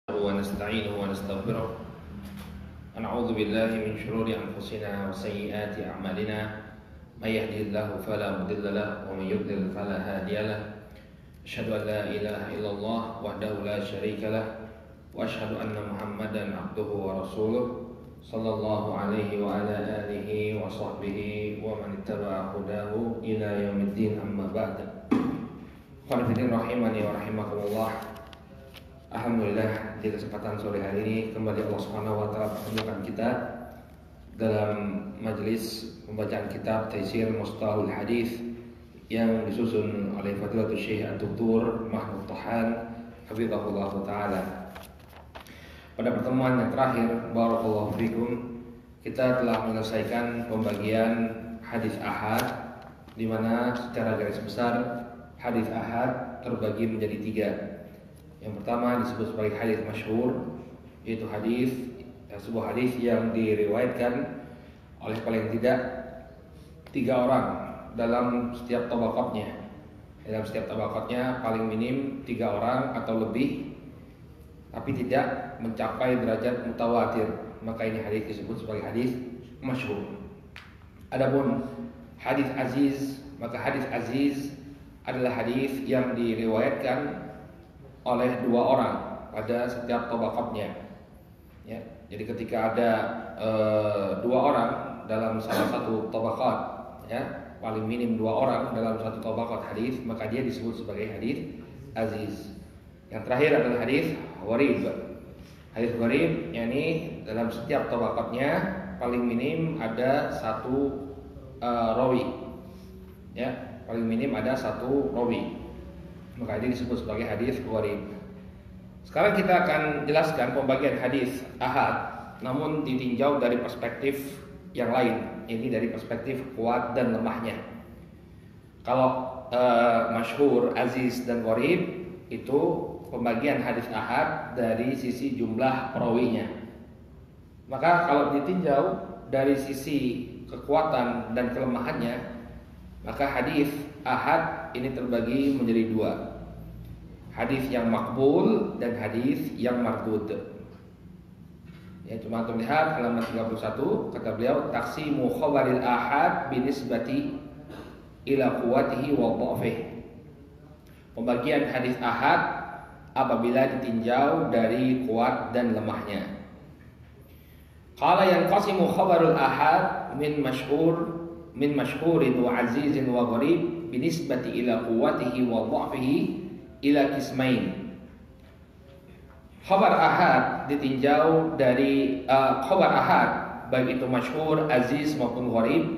ونستعينه ونستغفره ونعوذ بالله من شرور أنفسنا وسيئات أعمالنا من يهده الله فلا مضل له ومن يضلل فلا هادي له أشهد أن لا إله إلا الله وحده لا شريك له وأشهد أن محمدا عبده ورسوله صلى الله عليه وعلى آله وصحبه ومن اتبع هداه إلى يوم الدين أما بعد Qanifiddin rahimani wa rahimakumullah. Alhamdulillah, di kesempatan sore hari ini kembali Allah Subhanahu wa taala pertemukan kita dalam majelis pembacaan kitab Taisir Mustalahul Hadis yang disusun oleh Fadilatul Syekh Ad-Doktor Mahmud Tahan hafizahullah taala. Pada pertemuan yang terakhir, barakallahu fikum, kita telah menyelesaikan pembagian hadis ahad, di mana secara garis besar hadis ahad terbagi menjadi tiga. Yang pertama disebut sebagai hadis masyhur, yaitu sebuah hadis yang diriwayatkan oleh paling tidak tiga orang dalam setiap tabaqatnya. Dalam setiap tabaqatnya paling minim tiga orang atau lebih, tapi tidak mencapai derajat mutawatir, maka ini hadis disebut sebagai hadis masyhur. Adapun hadis aziz, maka hadis aziz adalah hadis yang diriwayatkan oleh dua orang pada setiap tabaqatnya. Ya, jadi ketika ada dua orang dalam salah satu tabaqat, ya, paling minim dua orang dalam satu tabaqat hadis, maka dia disebut sebagai hadis aziz. Yang terakhir adalah hadis gharib. Hadis gharib, yakni dalam setiap tabaqatnya paling minim ada satu rawi. Ya, paling minim ada satu rawi, maka ini disebut sebagai hadis gharib. Sekarang kita akan jelaskan pembagian hadis ahad, namun ditinjau dari perspektif yang lain, ini dari perspektif kuat dan lemahnya. Kalau masyhur, aziz dan gharib itu pembagian hadis ahad dari sisi jumlah perawinya. Maka kalau ditinjau dari sisi kekuatan dan kelemahannya, maka hadis ahad ini terbagi menjadi dua. Hadis yang makbul dan hadis yang mardud. Ya, cuma untuk lihat halaman 31, kata beliau, taqsimu khabaril ahad binisbati ila quwwatihi wa dha'fihi. Pembagian hadis ahad apabila ditinjau dari kuat dan lemahnya. Qala yanqasimu khabarul ahad min mashhurin wa azizin wa gharib binisbati ila quwwatihi wa dha'fihi ila qismain. Khabar ahad ditinjau dari khabar ahad, baik itu masyhur, aziz maupun gharib,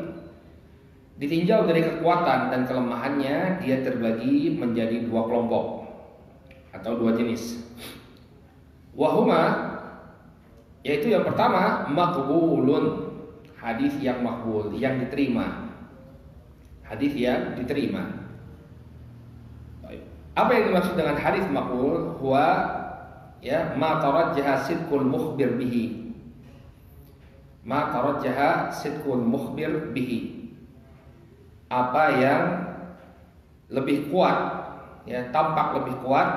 ditinjau dari kekuatan dan kelemahannya, dia terbagi menjadi dua kelompok atau dua jenis. Wahuma, yaitu yang pertama maqbulun, hadis yang makbul, yang diterima. Hadis yang diterima. Apa yang dimaksud dengan hadis makbul? Huwa ya ma tarajjaha sidqul mukhbir bihi. Ma tarajjaha sidqul mukhbir bihi. Apa yang lebih kuat, ya, tampak lebih kuat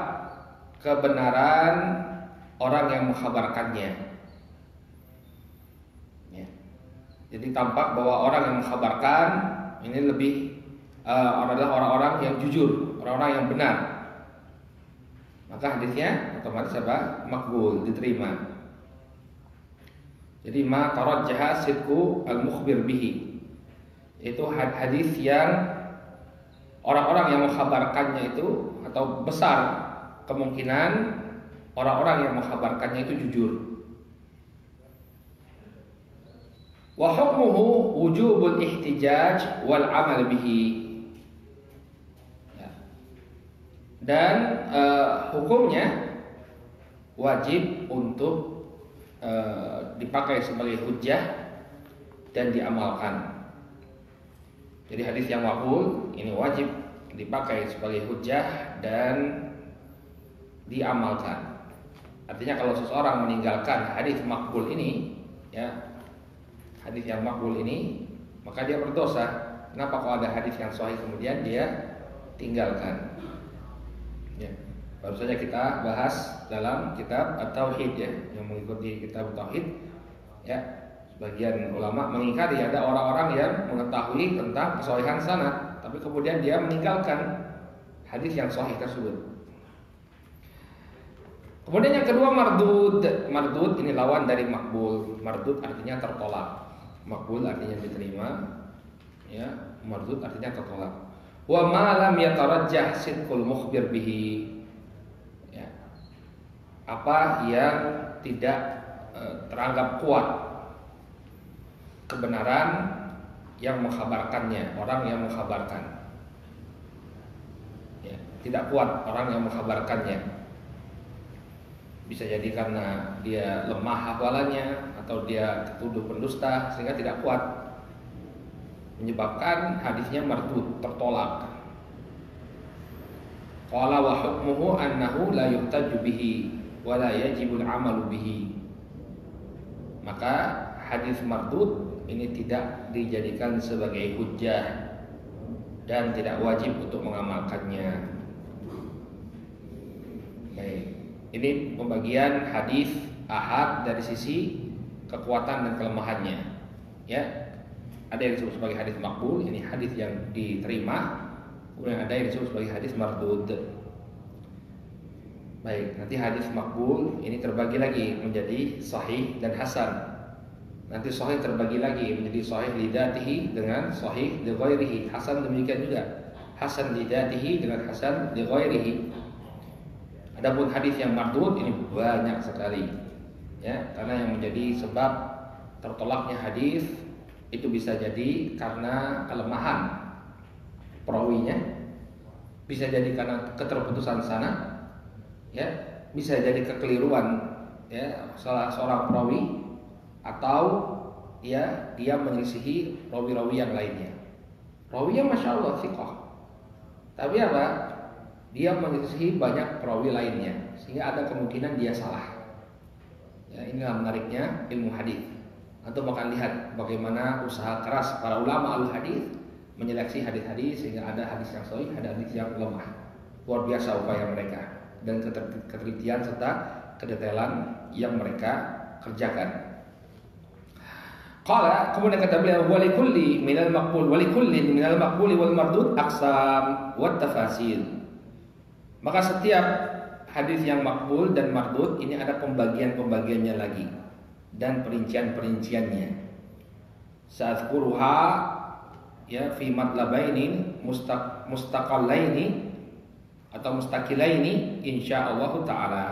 kebenaran orang yang mengkhabarkannya. Jadi tampak bahwa orang yang mengkhabarkan ini lebih adalah orang-orang yang jujur, orang-orang yang benar. Maka hadisnya otomatis apa? Makbul, diterima. Jadi ma tarajjaha sidqu al-mukhbir bihi. Itu hadis yang orang-orang yang mengkhabarkannya itu, atau besar kemungkinan orang-orang yang mengkhabarkannya itu jujur. Wa hukmuhu wujubul ihtijaj wal amal bihi. Ya. Dan hukumnya wajib untuk dipakai sebagai hujjah dan diamalkan. Jadi hadis yang makbul ini wajib dipakai sebagai hujjah dan diamalkan. Artinya kalau seseorang meninggalkan hadis makbul ini, ya, hadis yang makbul ini, maka dia berdosa. Kenapa kalau ada hadis yang sahih kemudian dia tinggalkan? Ya. Baru saja kita bahas dalam kitab At-Tauhid ya, yang mengikuti kitab Tauhid ya. Sebagian ulama mengingkari ada orang-orang yang mengetahui tentang kesahihan sanad, tapi kemudian dia meninggalkan hadis yang sahih tersebut. Kemudian yang kedua mardud. Mardud ini lawan dari makbul. Mardud artinya tertolak. Makbul artinya diterima. Ya, mardud artinya tertolak. Wa ma lam yatarajjah sidqul mukhbir bihi. Ya. Apa yang tidak teranggap kuat kebenaran yang mengkhabarkannya, orang yang mengkhabarkan. Ya, tidak kuat orang yang mengkhabarkannya. Bisa jadi karena dia lemah hafalannya atau dia dituduh pendusta sehingga tidak kuat, menyebabkan hadisnya mardud, tertolak. Qala wa hukmuhu annahu la yuhtaju bihi wa la yajibul amalu bihi. Maka hadis mardud ini tidak dijadikan sebagai hujjah dan tidak wajib untuk mengamalkannya. Baik, ini pembagian hadis ahad dari sisi kekuatan dan kelemahannya. Ya, ada yang disebut sebagai hadis makbul, ini hadis yang diterima. Kemudian ada yang disebut sebagai hadis mardud. Baik, nanti hadis makbul ini terbagi lagi menjadi sahih dan hasan. Nanti sahih terbagi lagi menjadi sahih lidatihi dengan sahih li ghairihi. Hasan demikian juga. Hasan lidatihi dengan hasan li ghairihi. Adapun hadis yang mardud ini banyak sekali. Ya, karena yang menjadi sebab tertolaknya hadis itu bisa jadi karena kelemahan perawinya, bisa jadi karena keterputusan sanad, ya, bisa jadi kekeliruan ya salah seorang perawi, atau ya dia menyelisihi rawi-rawi yang lainnya. Rawinya masya Allah thiqah, tapi apa? Dia menyelisihi banyak perawi lainnya sehingga ada kemungkinan dia salah. Ya, inilah menariknya ilmu hadis. Atau bahkan lihat bagaimana usaha keras para ulama al-hadis menyeleksi hadis-hadis sehingga ada hadis yang sahih, ada hadis yang lemah. Luar biasa upaya mereka dan ketelitian serta kedetailan yang mereka kerjakan. Qala, kemudian kata beliau, walikulli minal maqbul walikullin minal maqbuli wal mardud aqsam wat tafasil. Maka setiap hadis yang makbul dan mardud ini ada pembagian-pembagiannya lagi dan perincian-perinciannya. Sa'adzkuruha ya fi matlabaini mustaqallaini atau mustaqilaini insyaallah taala.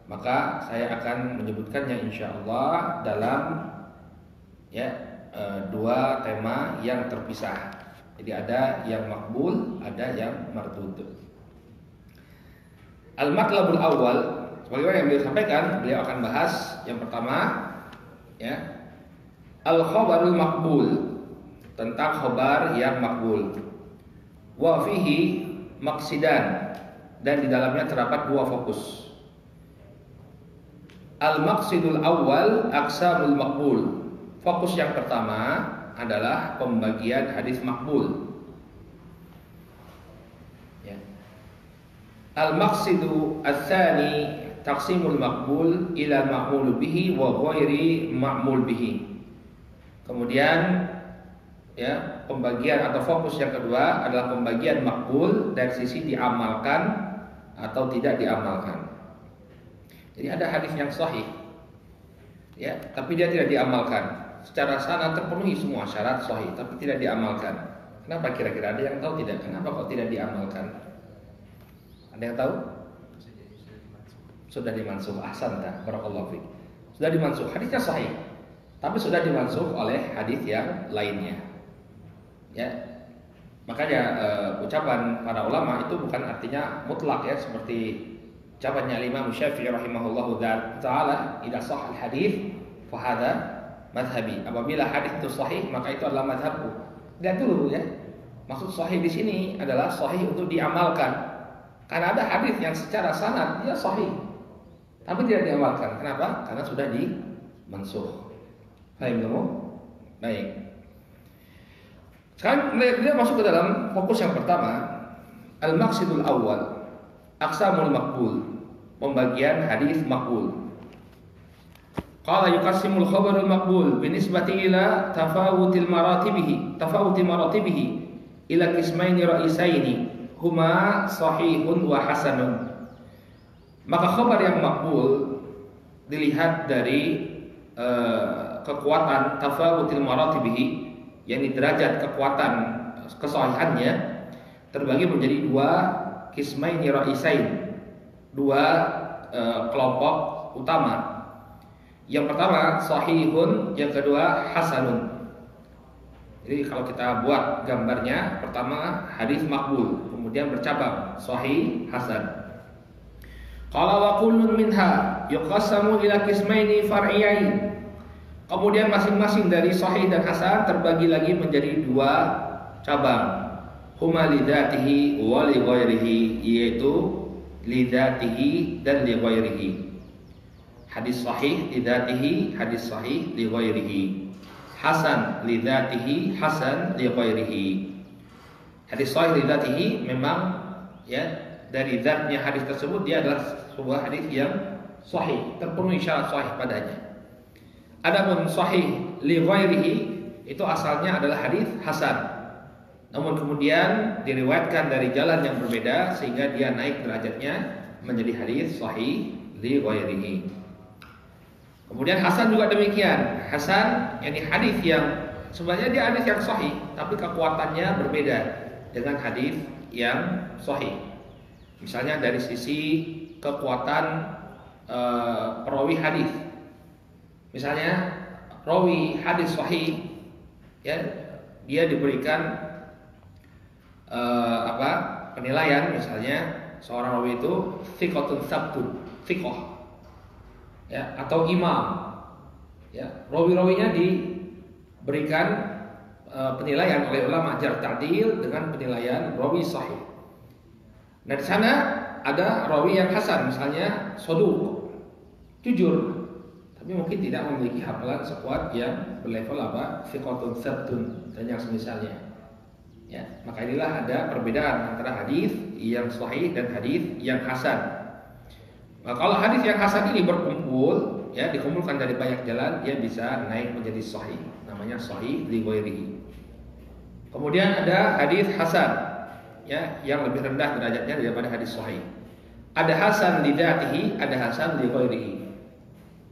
Maka saya akan menyebutkannya insyaallah dalam ya dua tema yang terpisah. Jadi ada yang makbul, ada yang mardud. Al-matlabul awal, sebagaimana yang beliau sampaikan, beliau akan bahas yang pertama ya al-khabarul makbul, tentang khabar yang makbul. Wa fihi maqsidan, dan di dalamnya terdapat dua fokus. Al-maqsidul awal aqsamul makbul. Fokus yang pertama adalah pembagian hadis makbul. Ya. Al-maqsidu ats-tsani taqsimul maqbul ila ma'mul bihi wa ghairi ma'mul bihi. Kemudian ya, pembagian atau fokus yang kedua adalah pembagian makbul dari sisi diamalkan atau tidak diamalkan. Jadi ada hadis yang sahih ya, tapi dia tidak diamalkan. Secara sanad terpenuhi semua syarat sahih, tapi tidak diamalkan. Kenapa kira-kira? Ada yang tahu tidak? Kenapa kok tidak diamalkan? Ada yang tahu? Sudah dimansuh. Ahsan dah, barakallahu fiik. Sudah dimansuh. Hadisnya sahih, tapi sudah dimansuh oleh hadis yang lainnya. Ya, makanya ucapan para ulama itu bukan artinya mutlak ya, seperti ucapannya Imam Syafi'i rahimahullahu taala, "Idza shahha al-hadits fa hadza madhhabi." Apabila hadis itu sahih, maka itu adalah madhabku. Lihat dulu ya. Maksud sahih di sini adalah sahih untuk diamalkan. Karena ada hadis yang secara sanad dia sahih, tapi tidak diamalkan. Kenapa? Karena sudah dimansuh. Paham kamu? Baik. Sekarang dia masuk ke dalam fokus yang pertama, al-maqsidul awal. aqsamul maqbul, pembagian hadis maqbul. Qala yuqassimul khabarul maqbul binisbati ila tafawuti maratibihi ila qismaini ra'isaini huma sahihun wa hasanun. Maka khabar yang maqbul dilihat dari kekuatan tafawutil maratibihi, yakni derajat kekuatan kesahihannya terbagi menjadi dua qismaini ra'isain, dua kelompok utama. Yang pertama sahihun, yang kedua hasanun. Jadi kalau kita buat gambarnya, pertama hadis makbul, kemudian bercabang sahih, hasan. Qala wa kullun minha yuqassamu ila qismaini far'iyain. Kemudian masing-masing dari sahih dan hasan terbagi lagi menjadi dua cabang. Huma lidzatihi wa li ghairihi, yaitu lidzatihi dan li ghairihi. Hadis sahih lidzatihi, hadis sahih li ghairihi. Hasan lidzatihi, hasan li ghairihi. Hadis sahih lidzatihi memang ya dari zatnya hadis tersebut dia adalah sebuah hadis yang sahih, terpenuhi syarat sahih padanya. Adapun sahih li ghairihi itu asalnya adalah hadis hasan. Namun kemudian diriwayatkan dari jalan yang berbeda sehingga dia naik derajatnya menjadi hadis sahih li ghairihi. Kemudian hasan juga demikian. Hasan yakni hadis yang sebenarnya dia hadis yang sahih tapi kekuatannya berbeda dengan hadis yang sahih. Misalnya dari sisi kekuatan perawi hadis. Misalnya rawi hadis sahih ya, dia diberikan penilaian, misalnya seorang rawi itu thiqatun sabtun, thiqah ya, atau imam ya, rawi-rawinya diberikan penilaian oleh ulama jar ta'dil dengan penilaian rawi sahih. Nah di sana ada rawi yang hasan, misalnya saduq, jujur, tapi mungkin tidak memiliki hafalan sekuat yang berlevel thiqatun sabtun dan yang semisalnya. Ya, maka inilah ada perbedaan antara hadis yang sahih dan hadis yang hasan. Nah, kalau hadis yang hasan ini berkumpul, ya dikumpulkan dari banyak jalan, dia bisa naik menjadi sahih, namanya sahih li ghairihi. Kemudian ada hadis hasan, ya yang lebih rendah derajatnya daripada hadis sahih. Ada hasan li dzatihi, ada hasan li ghairihi.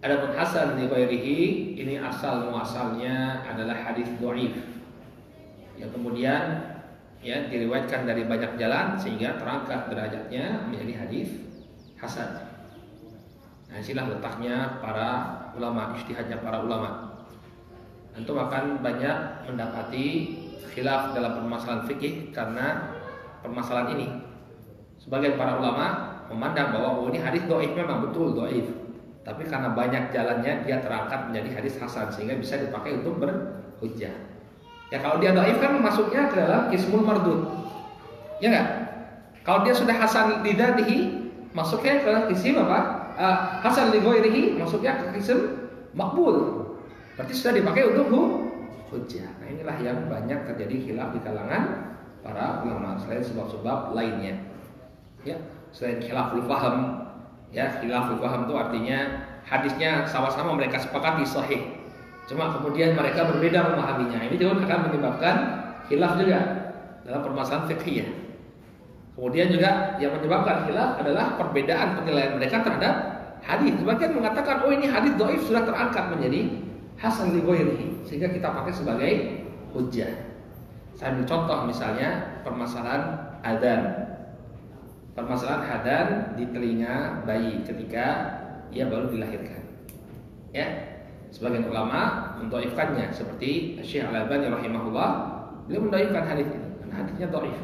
Adapun hasan li ghairihi ini asal muasalnya adalah hadis dhaif, yang kemudian ya diriwayatkan dari banyak jalan sehingga terangkat derajatnya menjadi hadis hasan. Nah, inilah letaknya para ulama, ijtihadnya para ulama. Antum akan banyak mendapati khilaf dalam permasalahan fikih karena permasalahan ini. Sebagian para ulama memandang bahwa ini hadis dhaif, memang betul dhaif, tapi karena banyak jalannya dia terangkat menjadi hadis hasan sehingga bisa dipakai untuk berhujjah. Ya kalau dia dhaif kan masuknya ke dalam qismul mardud. Ya enggak? Kalau dia sudah hasan li dzatihi, masuknya ke qism apa? Hasan li ghairihi, masuknya ke qism makbul. Berarti sudah dipakai untuk hujjah. Nah, inilah yang banyak terjadi khilaf di kalangan para ulama selain sebab-sebab lainnya. Ya, selain khilaful faham, ya khilaful faham itu artinya hadisnya sama-sama mereka sepakati sahih. Cuma kemudian mereka berbeda memahaminya. Ini juga akan menyebabkan khilaf juga dalam permasalahan fikih. Kemudian juga yang menyebabkan khilaf adalah perbedaan penilaian mereka terhadap hadis. Sebagian mengatakan, oh ini hadis dhaif sudah terangkat menjadi hasan li ghairihi, sehingga kita pakai sebagai hujjah. Saya ambil contoh misalnya permasalahan adzan. Permasalahan adzan di telinga bayi ketika ia baru dilahirkan. Ya, sebagian ulama mendhaifkannya seperti Syekh Al-Albani rahimahullah, beliau mendhaifkan hadis ini karena hadisnya dhaif.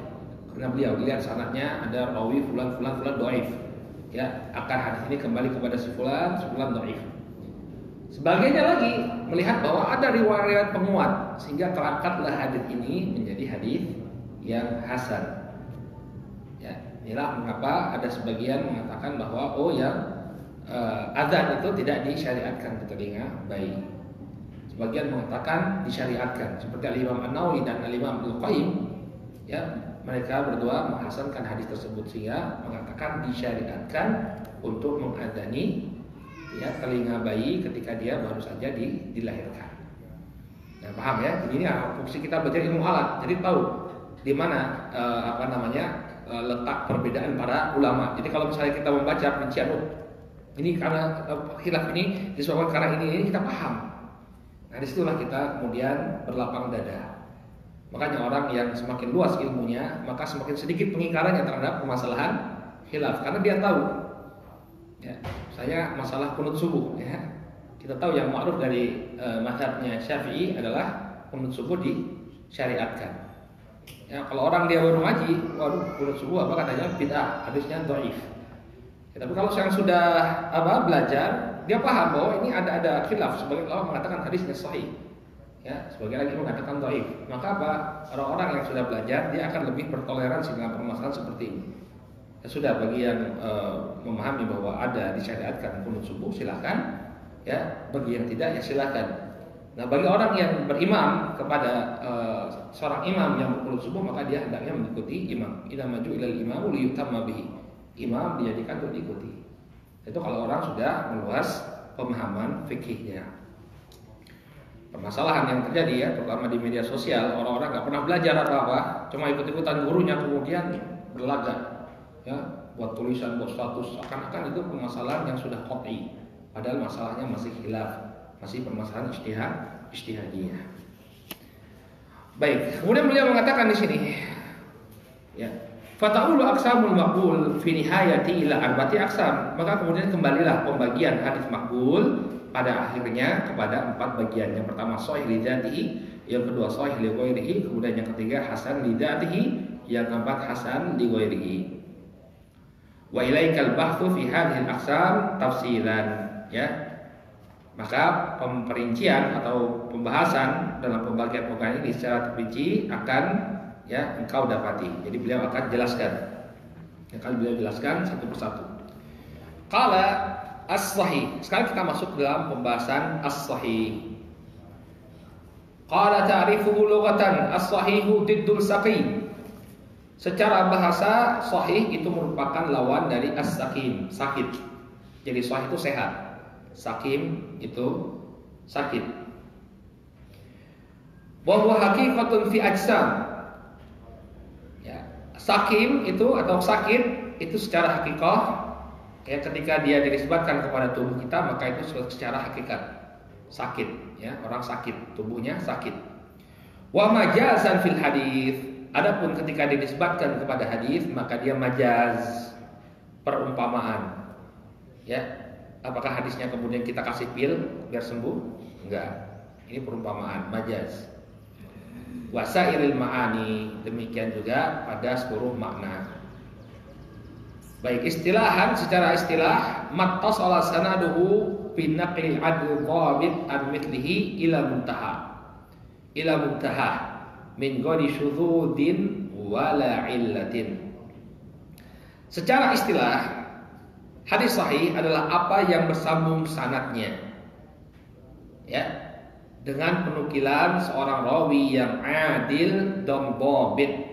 Karena beliau lihat sanadnya ada rawi fulan dhaif. Ya, akan hadis ini kembali kepada si fulan dhaif. Sebagiannya lagi melihat bahwa ada riwayat penguat sehingga terangkatlah hadis ini menjadi hadis yang hasan. Ya, inilah mengapa ada sebagian mengatakan bahwa yang adzan itu tidak disyariatkan di telinga bayi. Sebagian mengatakan disyariatkan, seperti Al-Imam An-Nawawi dan Al-Imam Al-Qayyim ya mereka berdua menghasankan hadis tersebut sehingga mengatakan disyariatkan untuk mengadani ya telinga bayi ketika dia baru saja dilahirkan. Nah, paham ya? Ini fungsi kita belajar ilmu alat. Jadi tahu di mana letak perbedaan para ulama. Jadi kalau misalnya kita membaca rincian ini karena khilaf ini disebabkan karena ini kita paham. Nah, disitulah kita kemudian berlapang dada. Makanya orang yang semakin luas ilmunya, maka semakin sedikit pengingkarannya terhadap permasalahan khilaf karena dia tahu. Ya, saya masalah qunut subuh ya. Kita tahu yang ma'ruf dari mazhabnya Syafi'i adalah qunut subuh disyariatkan. Ya, kalau orang dia baru ngaji, waduh qunut subuh apa katanya bid'ah, hadisnya dhaif. Ya, tapi kalau yang sudah belajar, dia paham bahwa ini ada khilaf. Sebagian ulama mengatakan hadisnya sahih. Ya, sebagian lagi mengatakan dhaif. Maka orang-orang yang sudah belajar dia akan lebih bertoleransi dengan permasalahan seperti ini. Ya, sudah bagi yang memahami bahwa ada disyariatkan qunut subuh silakan. Ya, bagi yang tidak ya silakan. Nah, bagi orang yang berimam kepada seorang imam yang berqunut subuh maka dia hendaknya mengikuti imam. Idza maju ilal imam liyutamma bihi. Imam dijadikan untuk diikuti. Itu kalau orang sudah meluas pemahaman fikihnya. Permasalahan yang terjadi ya, terutama di media sosial, orang-orang nggak pernah belajar apa-apa, cuma ikut-ikutan gurunya kemudian berlagak, ya, buat tulisan, buat status, akan-akan itu permasalahan yang sudah qat'i. Padahal masalahnya masih khilaf, masih permasalahan ijtihadiyah. Baik, kemudian beliau mengatakan di sini, ya, fata'ulu aqsamul maqbul fi nihayati ila arba'ati aqsam. Maka kemudian kembalilah pembagian hadis maqbul pada akhirnya kepada 4 bagian. Yang pertama sahih li dzatihi, yang kedua sahih li ghairihi, kemudian yang ketiga hasan li dzatihi, yang keempat hasan li ghairihi. Wa ilaikal bahthu fi hadhil aqsam tafsilan. Ya, maka perincian atau pembahasan dalam pembagian ini secara terperinci akan ya engkau dapati. Jadi beliau akan jelaskan. Akan beliau jelaskan satu persatu. Qala as-sahih. Sekarang kita masuk dalam pembahasan as-sahih. Qala ta'rifuhu lughatan as-sahihu diddul saqim. Secara bahasa sahih itu merupakan lawan dari as-saqim, sakit. Jadi sahih itu sehat. Sakim itu sakit. Wa huwa haqiqatun fi ajsam. Ya, sakim itu atau sakit itu secara hakikat ya ketika dia dinisbatkan kepada tubuh kita maka itu secara hakikat sakit ya, orang sakit, tubuhnya sakit. Wa majazan fil hadis. Adapun ketika dinisbatkan kepada hadis maka dia majaz, perumpamaan. Ya. Apakah hadisnya kemudian kita kasih pil biar sembuh? Enggak. Ini perumpamaan, majaz. Wasairil ma'ani, demikian juga pada seluruh makna. Baik, istilahan secara istilah mattasala sanaduhu bi naqli adl dhabit an mithlihi ila muntaha min ghairi syudzudin wala illatin. Secara istilah hadis sahih adalah apa yang bersambung sanadnya, ya, dengan penukilan seorang rawi yang adil dan dhabit.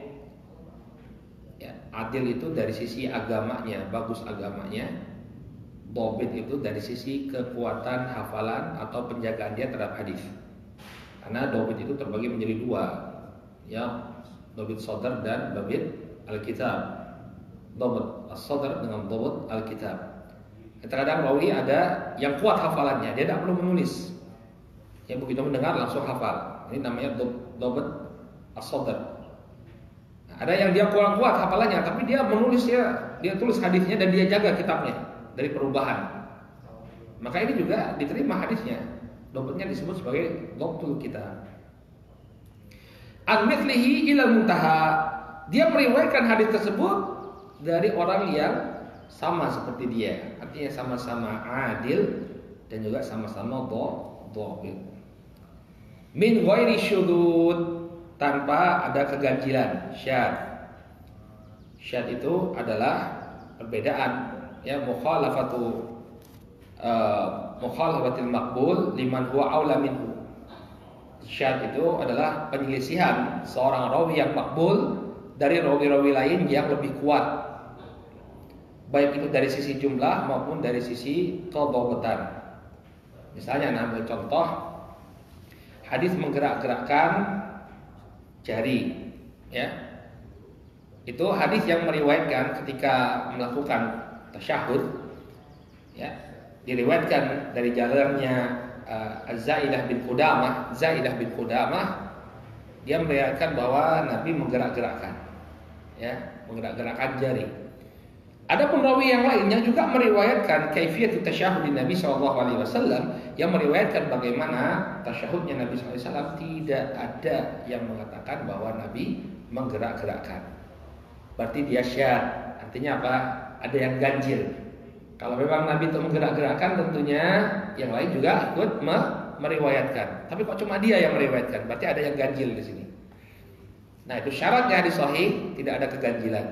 Ya, adil itu dari sisi agamanya, bagus agamanya. Dhabit itu dari sisi kekuatan hafalan atau penjagaan dia terhadap hadis. Karena dhabit itu terbagi menjadi 2, ya, dhabit shadar dan dhabit al-kitab. Dhabit as-sadr dengan dhabit al-kitab. Terkadang rawi ada yang kuat hafalannya, dia tidak perlu menulis. Ya, begitu mendengar langsung hafal. Ini namanya dhabit as-sadr. Nah, ada yang dia kurang kuat hafalannya, tapi dia menulis, dia tulis hadisnya dan dia jaga kitabnya dari perubahan. Maka ini juga diterima hadisnya. Dhabitnya disebut sebagai dhabtul kitab. Al-mithlihi ila muntaha. Dia meriwayatkan hadis tersebut dari orang yang sama seperti dia, artinya sama-sama adil dan juga sama-sama dhabit. Min ghairi syudud, tanpa ada keganjilan, syadz. Syadz itu adalah perbedaan, ya, mukhalafatil maqbul liman huwa aula minhu. Syadz itu adalah penyelisihan seorang rawi yang makbul dari rawi-rawi lain yang lebih kuat, baik itu dari sisi jumlah maupun dari sisi kedhabatan. Misalnya, ambil contoh hadis menggerak-gerakkan jari, ya. Itu hadis yang meriwayatkan ketika melakukan tasyahud, ya, diriwayatkan dari jalannya Zaidah bin Qudamah. Dia meriwayatkan bahwa Nabi menggerak-gerakkan, ya, menggerak-gerakkan jari. Adapun rawi yang lainnya juga meriwayatkan kaifiyat tasyahud Nabi SAW, yang meriwayatkan bagaimana tasyahudnya Nabi SAW. Tidak ada yang mengatakan bahwa Nabi menggerak-gerakkan. Berarti dia syadz. Artinya apa? Ada yang ganjil. Kalau memang Nabi itu menggerak-gerakkan, tentunya yang lain juga ikut meriwayatkan. Tapi kok cuma dia yang meriwayatkan? Berarti ada yang ganjil di sini. Nah, itu syaratnya hadis sahih, tidak ada keganjilan.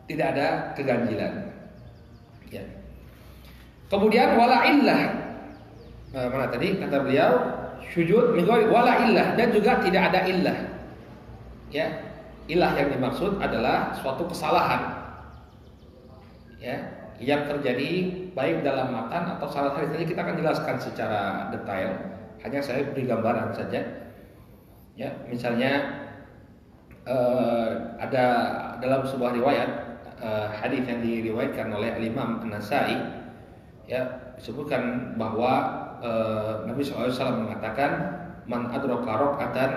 Tidak ada keganjilan. Ya. Kemudian wala illah. Mana tadi kata beliau? Sujud minggu wala illah, dan juga tidak ada illah. Ya. Illah yang dimaksud adalah suatu kesalahan, ya, yang terjadi baik dalam matan atau salah hadis. Nanti kita akan jelaskan secara detail. Hanya saya beri gambaran saja. Ya, misalnya ada dalam sebuah riwayat hadis yang diriwayatkan oleh Imam An-Nasa'i, ya, disebutkan bahwa Nabi SAW mengatakan, man adraka raka'atan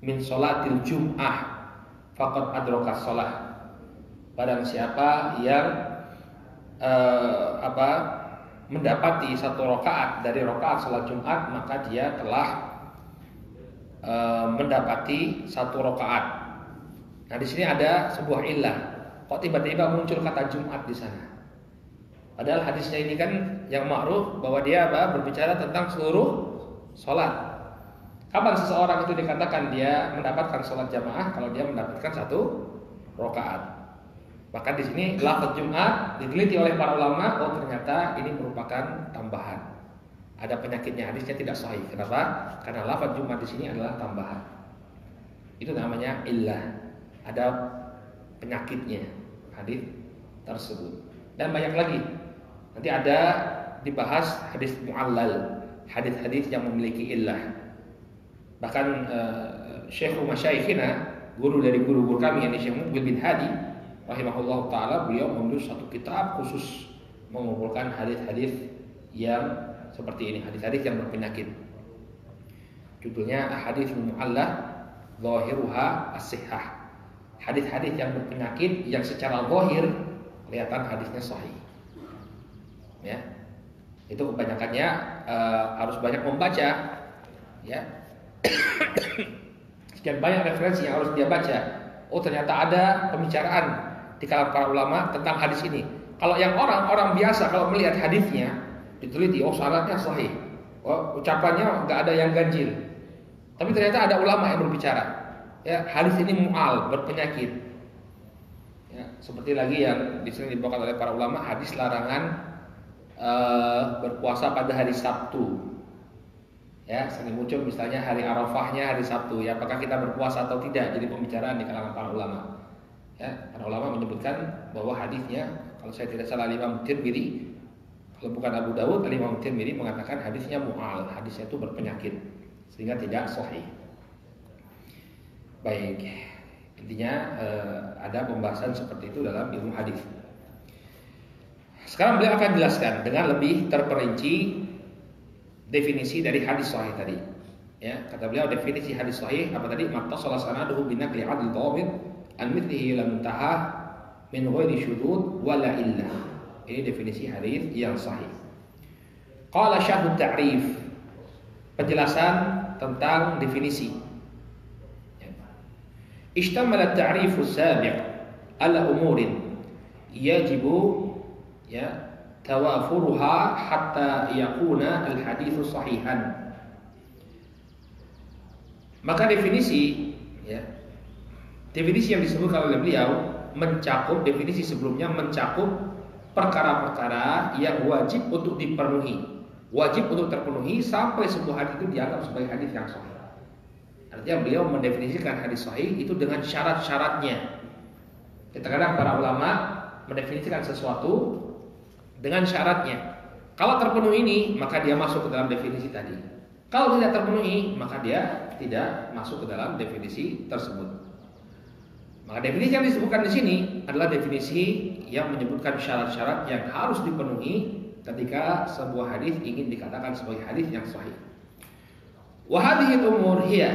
min sholatil jum'ah faqad adraka shalah. Barang siapa yang mendapati satu rakaat dari rakaat salat Jumat, maka dia telah mendapati satu rakaat. Nah, di sini ada sebuah illah. Kok tiba-tiba muncul kata Jumat di sana? Padahal hadisnya ini kan yang ma'ruf bahwa dia berbicara tentang seluruh salat. Kapan seseorang itu dikatakan dia mendapatkan sholat jamaah? Kalau dia mendapatkan satu rakaat. Maka di sini lafaz Jumat diteliti oleh para ulama, oh ternyata ini merupakan tambahan. Ada penyakitnya, hadisnya tidak sahih. Kenapa? Karena lafaz Jumat di sini adalah tambahan. Itu namanya illah. Ada penyakitnya hadis tersebut. Dan banyak lagi. Nanti ada dibahas hadis mu'allal, hadis-hadis yang memiliki illah. Bahkan Syekh Masyayikhina, guru dari guru-guru kami, yang Syekh Muqbil bin Hadi rahimahullah ta'ala, beliau menulis satu kitab khusus mengumpulkan hadis-hadis yang seperti ini, hadis-hadis yang berpenyakit. Judulnya Ahadits Mu'allah Zahiruha As-Sihhah. Hadis-hadis yang berpenyakit yang secara zahir kelihatan hadisnya sahih. Ya. Itu kebanyakannya harus banyak membaca, ya. Sekian banyak referensi yang harus dia baca. Oh, ternyata ada pembicaraan di kalangan para ulama tentang hadis ini. Kalau yang orang biasa kalau melihat hadisnya diteliti, oh syaratnya sahih, oh ucapannya nggak ada yang ganjil. Tapi ternyata ada ulama yang berbicara, ya, hadis ini mu'al, berpenyakit. Ya, seperti lagi yang disini dibawakan oleh para ulama, hadis larangan berpuasa pada hari Sabtu. Ya, sering muncul misalnya hari Arafahnya hari Sabtu, ya, apakah kita berpuasa atau tidak? Jadi pembicaraan di kalangan para ulama. Ya, para ulama menyebutkan bahwa hadisnya, kalau saya tidak salah Imam Tirmidzi, kalau bukan Abu Dawud, Imam Tirmidzi mengatakan hadisnya mu'al, hadisnya itu berpenyakit sehingga tidak sahih. Baik, intinya ada pembahasan seperti itu dalam ilmu hadis. Sekarang beliau akan jelaskan dengan lebih terperinci definisi dari hadis sahih tadi. Ya, kata beliau definisi hadis sahih apa tadi? Mattasala sanaduhu binaqli 'adl dhabit an mithlihi ila muntaha min ghairi syudud wala illah. Ini definisi hadis yang sahih. Qala syarh ta'rif. Penjelasan tentang definisi. Ishtamala at-ta'rif as-sabiq ala umurin yajibu, ya, tawafuruha hatta yakuna al-haditsu sahihan. Maka definisi, ya, definisi yang disebutkan oleh beliau mencakup, definisi sebelumnya mencakup perkara-perkara yang wajib untuk dipenuhi, wajib untuk terpenuhi sampai sebuah hadis itu dianggap sebagai hadis yang sahih. Artinya beliau mendefinisikan hadis sahih itu dengan syarat-syaratnya. Kadang-kadang para ulama mendefinisikan sesuatu dengan syaratnya. Kalau terpenuhi ini, maka dia masuk ke dalam definisi tadi. Kalau tidak terpenuhi, maka dia tidak masuk ke dalam definisi tersebut. Maka definisi yang disebutkan di sini adalah definisi yang menyebutkan syarat-syarat yang harus dipenuhi ketika sebuah hadis ingin dikatakan sebagai hadis yang sahih. Wa hadhihi umur hiya,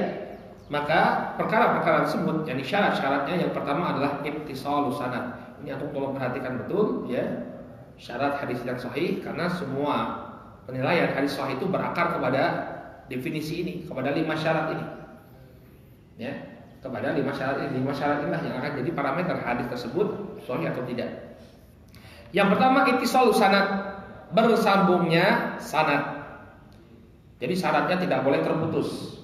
maka perkara-perkara tersebut, yakni syarat-syaratnya, yang pertama adalah ittisalus sanad. Ini antum tolong perhatikan betul ya, syarat hadis yang sahih, karena semua penilaian hadis sahih itu berakar kepada definisi ini, kepada 5 syarat ini. Ya, kepada 5 syarat ini. 5 syarat inilah yang akan jadi parameter hadis tersebut sahih atau tidak. Yang pertama ittisalus sanad, bersambungnya sanad. Jadi syaratnya tidak boleh terputus.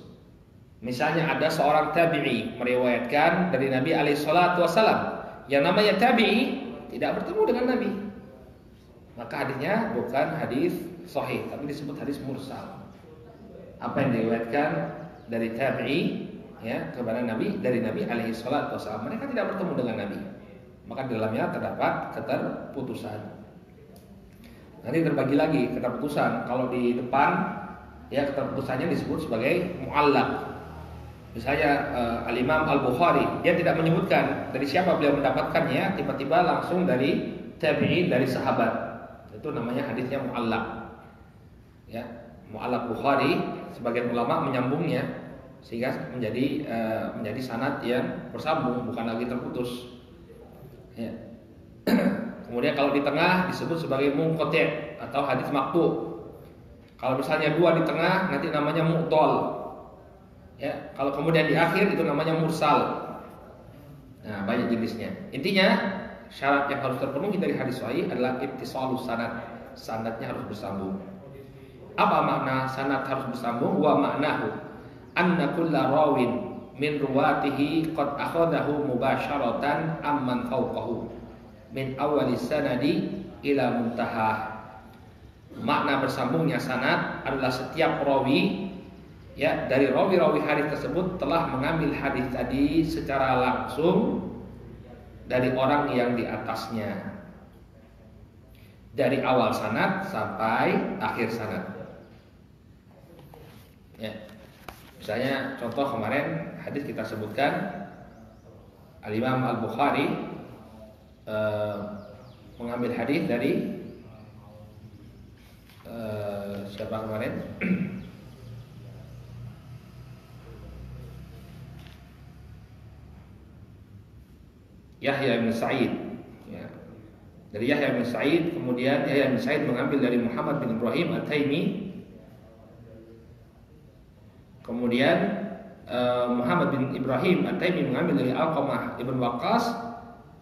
Misalnya ada seorang tabi'i meriwayatkan dari Nabi alaihi salatu wasallam. Yang namanya tabi'i tidak bertemu dengan Nabi, maka hadisnya bukan hadis sahih, tapi disebut hadis mursal. Apa yang diriwayatkan dari tabi'i ya kepada Nabi, dari Nabi alaihi salatu wasallam, mereka tidak bertemu dengan Nabi, maka di dalamnya terdapat keterputusan. Nanti terbagi lagi keterputusan. Kalau di depan ya keterputusannya disebut sebagai mu'allaq. Misalnya Al-Imam Al-Bukhari, dia tidak menyebutkan dari siapa beliau mendapatkannya, tiba-tiba langsung dari tabi'in, dari sahabat. Itu namanya hadisnya mu'allaq. Ya, mu'allaq Bukhari, sebagian ulama menyambungnya sehingga menjadi sanad yang bersambung, bukan lagi terputus. Ya. Kemudian kalau di tengah disebut sebagai munqati' atau hadis maqtu'. Kalau misalnya 2 di tengah nanti namanya mu'dhal. Ya, kalau kemudian di akhir itu namanya mursal. Nah, banyak jenisnya. Intinya syarat yang harus terpenuhi dari hadis sahih adalah ittisalus sanad. Sanadnya harus bersambung. Apa makna sanad harus bersambung? Wa ma'nahu anna kulla rawin min ruwatihi qad akhadahu mubasharatan amman fawqahu min awwalis sanadi ila muntaha. Makna bersambungnya sanad adalah setiap rawi ya dari rawi-rawi hadis tersebut telah mengambil hadis tadi secara langsung dari orang yang di atasnya, dari awal sanad sampai akhir sanad. Ya. Misalnya contoh kemarin hadis kita sebutkan Al-Imam Al-Bukhari mengambil hadis dari siapa kemarin? Yahya bin Sa'id ya. Dari Yahya bin Sa'id, kemudian Yahya bin Sa'id mengambil dari Muhammad bin Ibrahim At-Taimi, kemudian Muhammad bin Ibrahim At-Taimi mengambil dari Alqamah ibn Waqqas,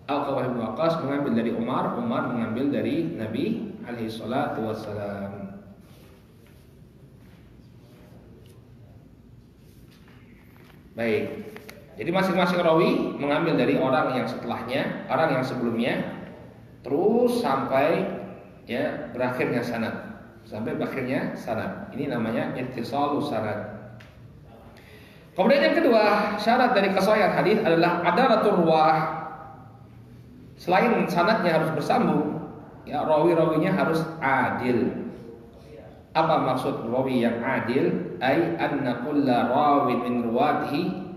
Alqamah ibn Waqqas mengambil dari Umar, Umar mengambil dari Nabi alaihi salatu wassalam. Baik. Jadi masing-masing rawi mengambil dari orang yang setelahnya, orang yang sebelumnya, terus sampai ya berakhirnya sanad, sampai berakhirnya sanad. Ini namanya ittisalus sanad. Kemudian yang kedua, syarat dari kesahihan hadis adalah adalatul ruwah. Selain sanadnya harus bersambung, ya rawi-rawinya harus adil. Apa maksud rawi yang adil? Ai anna kulla rawin min ruwatihi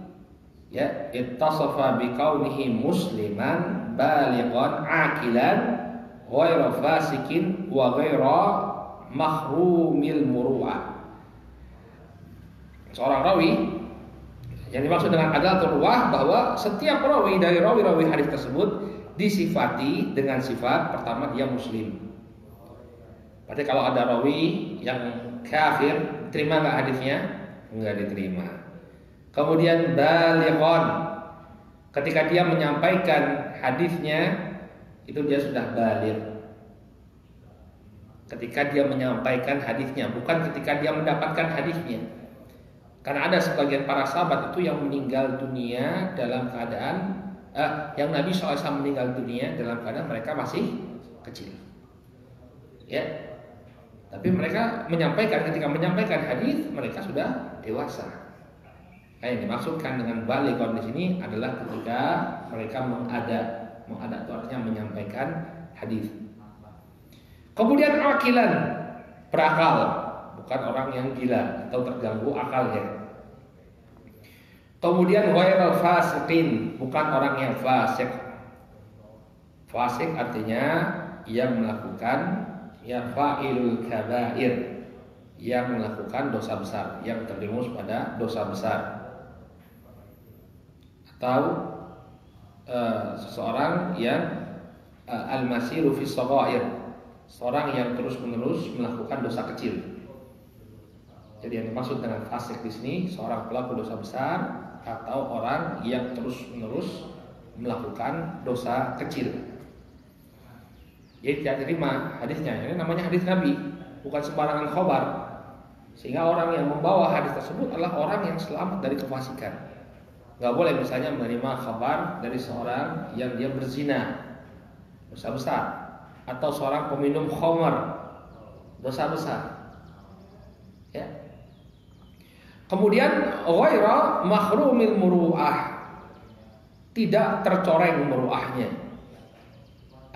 ya ittasafa biqaunihi musliman balighan aqilan ghairu fasikin wa ghairu mahrumil muru'ah. Seorang rawi yang dimaksud dengan adalatul ruwah bahwa setiap rawi dari rawi-rawi hadis tersebut disifati dengan sifat pertama dia muslim. Berarti kalau ada rawi yang kafir, terima enggak hadisnya? Enggak diterima. Kemudian balighon, ketika dia menyampaikan hadisnya itu dia sudah baligh. Ketika dia menyampaikan hadisnya, bukan ketika dia mendapatkan hadisnya. Karena ada sebagian para sahabat itu yang meninggal dunia dalam keadaan yang Nabi SAW meninggal dunia dalam keadaan mereka masih kecil. Ya. Tapi mereka ketika menyampaikan hadis mereka sudah dewasa. Yang dimaksudkan dengan balighun di sini adalah ketika mereka mengada itu artinya menyampaikan hadis. Kemudian akilan, berakal, bukan orang yang gila atau terganggu akalnya. Kemudian ghairal fasiqin, bukan orang yang fasik. Fasik artinya yang melakukan fa'ilul kabair, yang melakukan dosa besar, yang terjerumus pada dosa besar. Atau seseorang yang al-masiru fi shaghair, seorang yang terus-menerus melakukan dosa kecil. Jadi yang dimaksud dengan fasik di sini seorang pelaku dosa besar atau orang yang terus-menerus melakukan dosa kecil. Jadi tidak terima hadisnya. Ini namanya hadis Nabi, bukan sembarangan khabar. Sehingga orang yang membawa hadis tersebut adalah orang yang selamat dari kefasikan. Gak boleh misalnya menerima kabar dari seorang yang dia berzina, dosa besar, atau seorang peminum khamar, dosa besar. Ya. Kemudian ghaira mahrumil muru'ah, tidak tercoreng muru'ahnya.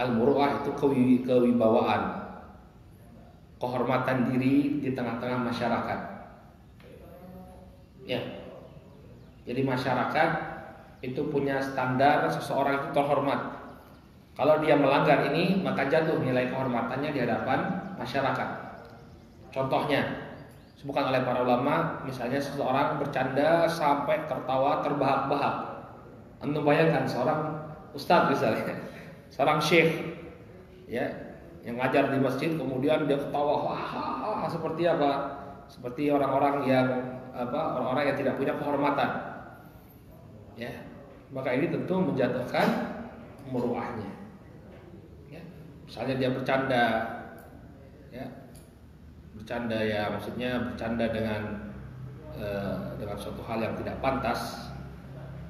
Al-muru'ah itu kewibawaan, kehormatan diri di tengah-tengah masyarakat. Ya. Jadi masyarakat itu punya standar seseorang itu terhormat. Kalau dia melanggar ini, maka jatuh nilai kehormatannya di hadapan masyarakat. Contohnya, disebutkan oleh para ulama, misalnya seseorang bercanda sampai tertawa terbahak-bahak. Anda bayangkan seorang ustadz misalnya, seorang syekh, ya, yang ngajar di masjid, kemudian dia ketawa, wah, seperti apa? Seperti orang-orang yang orang-orang yang tidak punya kehormatan. Ya, maka ini tentu menjatuhkan muruahnya. Ya, misalnya dia bercanda, ya, maksudnya bercanda dengan suatu hal yang tidak pantas,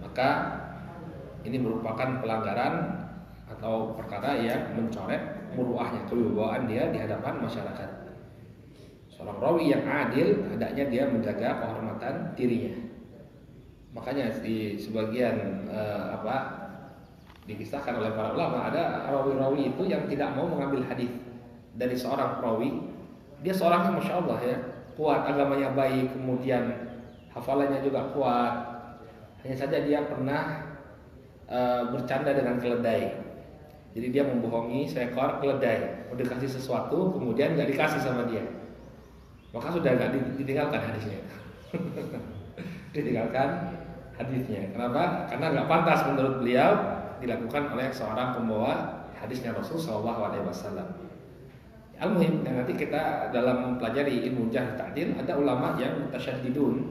maka ini merupakan pelanggaran atau perkara yang mencoret muruahnya, kewibawaan dia di hadapan masyarakat. Seorang rawi yang adil, hendaknya dia menjaga kehormatan dirinya. Makanya di sebagian dikisahkan oleh para ulama, ada rawi-rawi itu yang tidak mau mengambil hadis dari seorang perawi. Dia seorang yang masya Allah ya, kuat, agamanya baik, kemudian hafalannya juga kuat. Hanya saja dia pernah bercanda dengan keledai. Jadi dia membohongi seekor keledai, mau dikasih sesuatu, kemudian nggak dikasih sama dia. Maka sudah nggak ditinggalkan hadisnya. Ditinggalkan hadisnya. Kenapa? Karena nggak pantas menurut beliau dilakukan oleh seorang pembawa hadisnya Rasul Shallallahu Alaihi Wasallam. Al-muhim, dan nanti kita dalam mempelajari ilmu jarh ta'dil, ada ulama yang mutasyaddidun,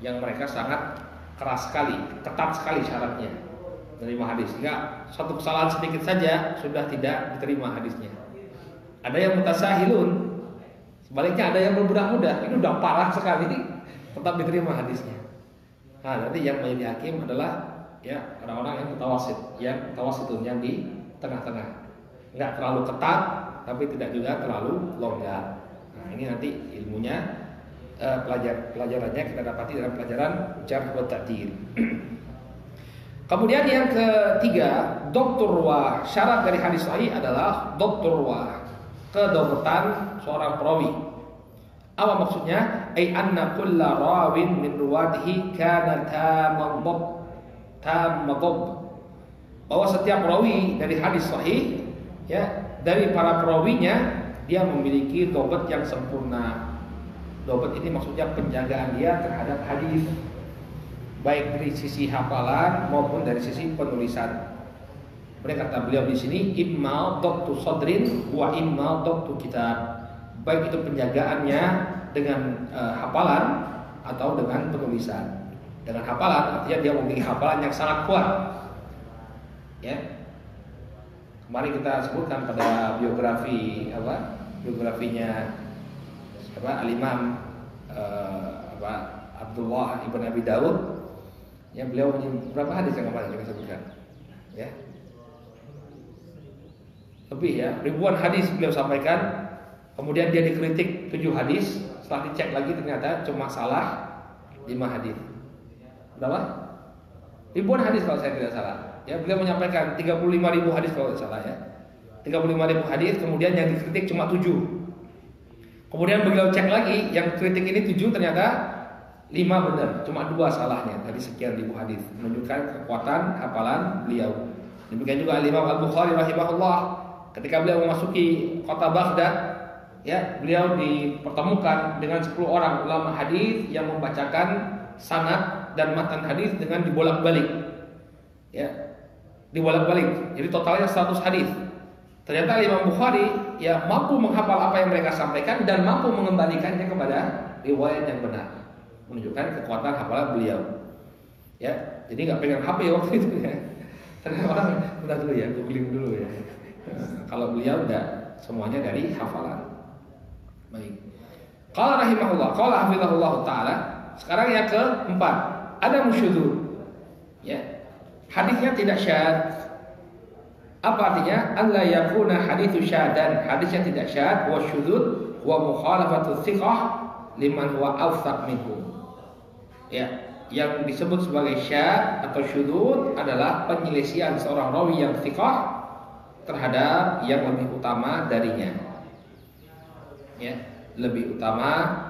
yang mereka sangat keras sekali, ketat sekali syaratnya menerima hadis. Sehingga satu kesalahan sedikit saja sudah tidak diterima hadisnya. Ada yang mutasahilun, sebaliknya ada yang bermudah-mudah, ini udah parah sekali, tetap diterima hadisnya. Nah, nanti yang menjadi hakim adalah ya orang-orang yang mutawasitun, yang di tengah-tengah, nggak terlalu ketat, tapi tidak juga terlalu longgar. Nah, ini nanti ilmunya, pelajarannya kita dapati dalam pelajaran jarh wa ta'dil. Kemudian yang ketiga, doktor ruwah. Syarat dari hadis sahih adalah doktor ruwah, kedobetan seorang perawi. Apa maksudnya? Ai anna kulla rawin min ruwatihi kana tamadab. Bahwa setiap perawi dari hadis sahih, ya, dari para perawinya, dia memiliki dobat yang sempurna. Dobat ini maksudnya penjagaan dia terhadap hadis, baik dari sisi hafalan maupun dari sisi penulisan. Mereka kata beliau di sini, imma dabtu sadrin wa imma dabtu kitab. Baik itu penjagaannya dengan hafalan atau dengan penulisan. Dengan hafalan artinya dia memiliki hafalan yang sangat kuat. Ya. Kemarin kita sebutkan pada biografinya Al-Imam Abdullah ibn Abi Daud. Ya, beliau berapa hadis yang kemarin kita sebutkan? Ya. Lebih ya, ribuan hadis beliau sampaikan. Kemudian dia dikritik 7 hadis, setelah dicek lagi ternyata cuma salah 5 hadis. Berapa? Ribuan hadis kalau saya tidak salah. Ya, beliau menyampaikan 35.000 hadis kalau tidak salah ya. 35.000 hadis, kemudian yang dikritik cuma 7. Kemudian beliau cek lagi, yang kritik ini 7 ternyata 5 benar, cuma 2 salahnya dari sekian ribu hadis, menunjukkan kekuatan hafalan beliau. Demikian juga Imam Al-Bukhari rahimahullah, ketika beliau memasuki kota Baghdad, ya, beliau dipertemukan dengan 10 orang ulama hadis yang membacakan sanad dan matan hadis dengan dibolak-balik. Ya, dibolak-balik. Jadi totalnya 100 hadis. Ternyata Imam Bukhari ya mampu menghafal apa yang mereka sampaikan dan mampu mengembalikannya kepada riwayat yang benar, menunjukkan kekuatan hafalan beliau. Ya, jadi nggak pegang HP waktu itu ya. Ternyata orang udah dulu ya, googling dulu ya. Kalau beliau udah semuanya dari hafalan. Baik. Qala rahimahullah, qala hafizahullah taala. Sekarang yang keempat, ada musyudzud. Ya. Hadisnya tidak syadz. Apa artinya? Alla yakuna haditsu syadan. Hadisnya tidak syadz, wa syudzud wa mukhalafatu thiqah liman huwa awthaq minhu. Ya, yang disebut sebagai syadz atau syudzud adalah penyelisihan seorang rawi yang thiqah terhadap yang lebih utama darinya. Ya, lebih utama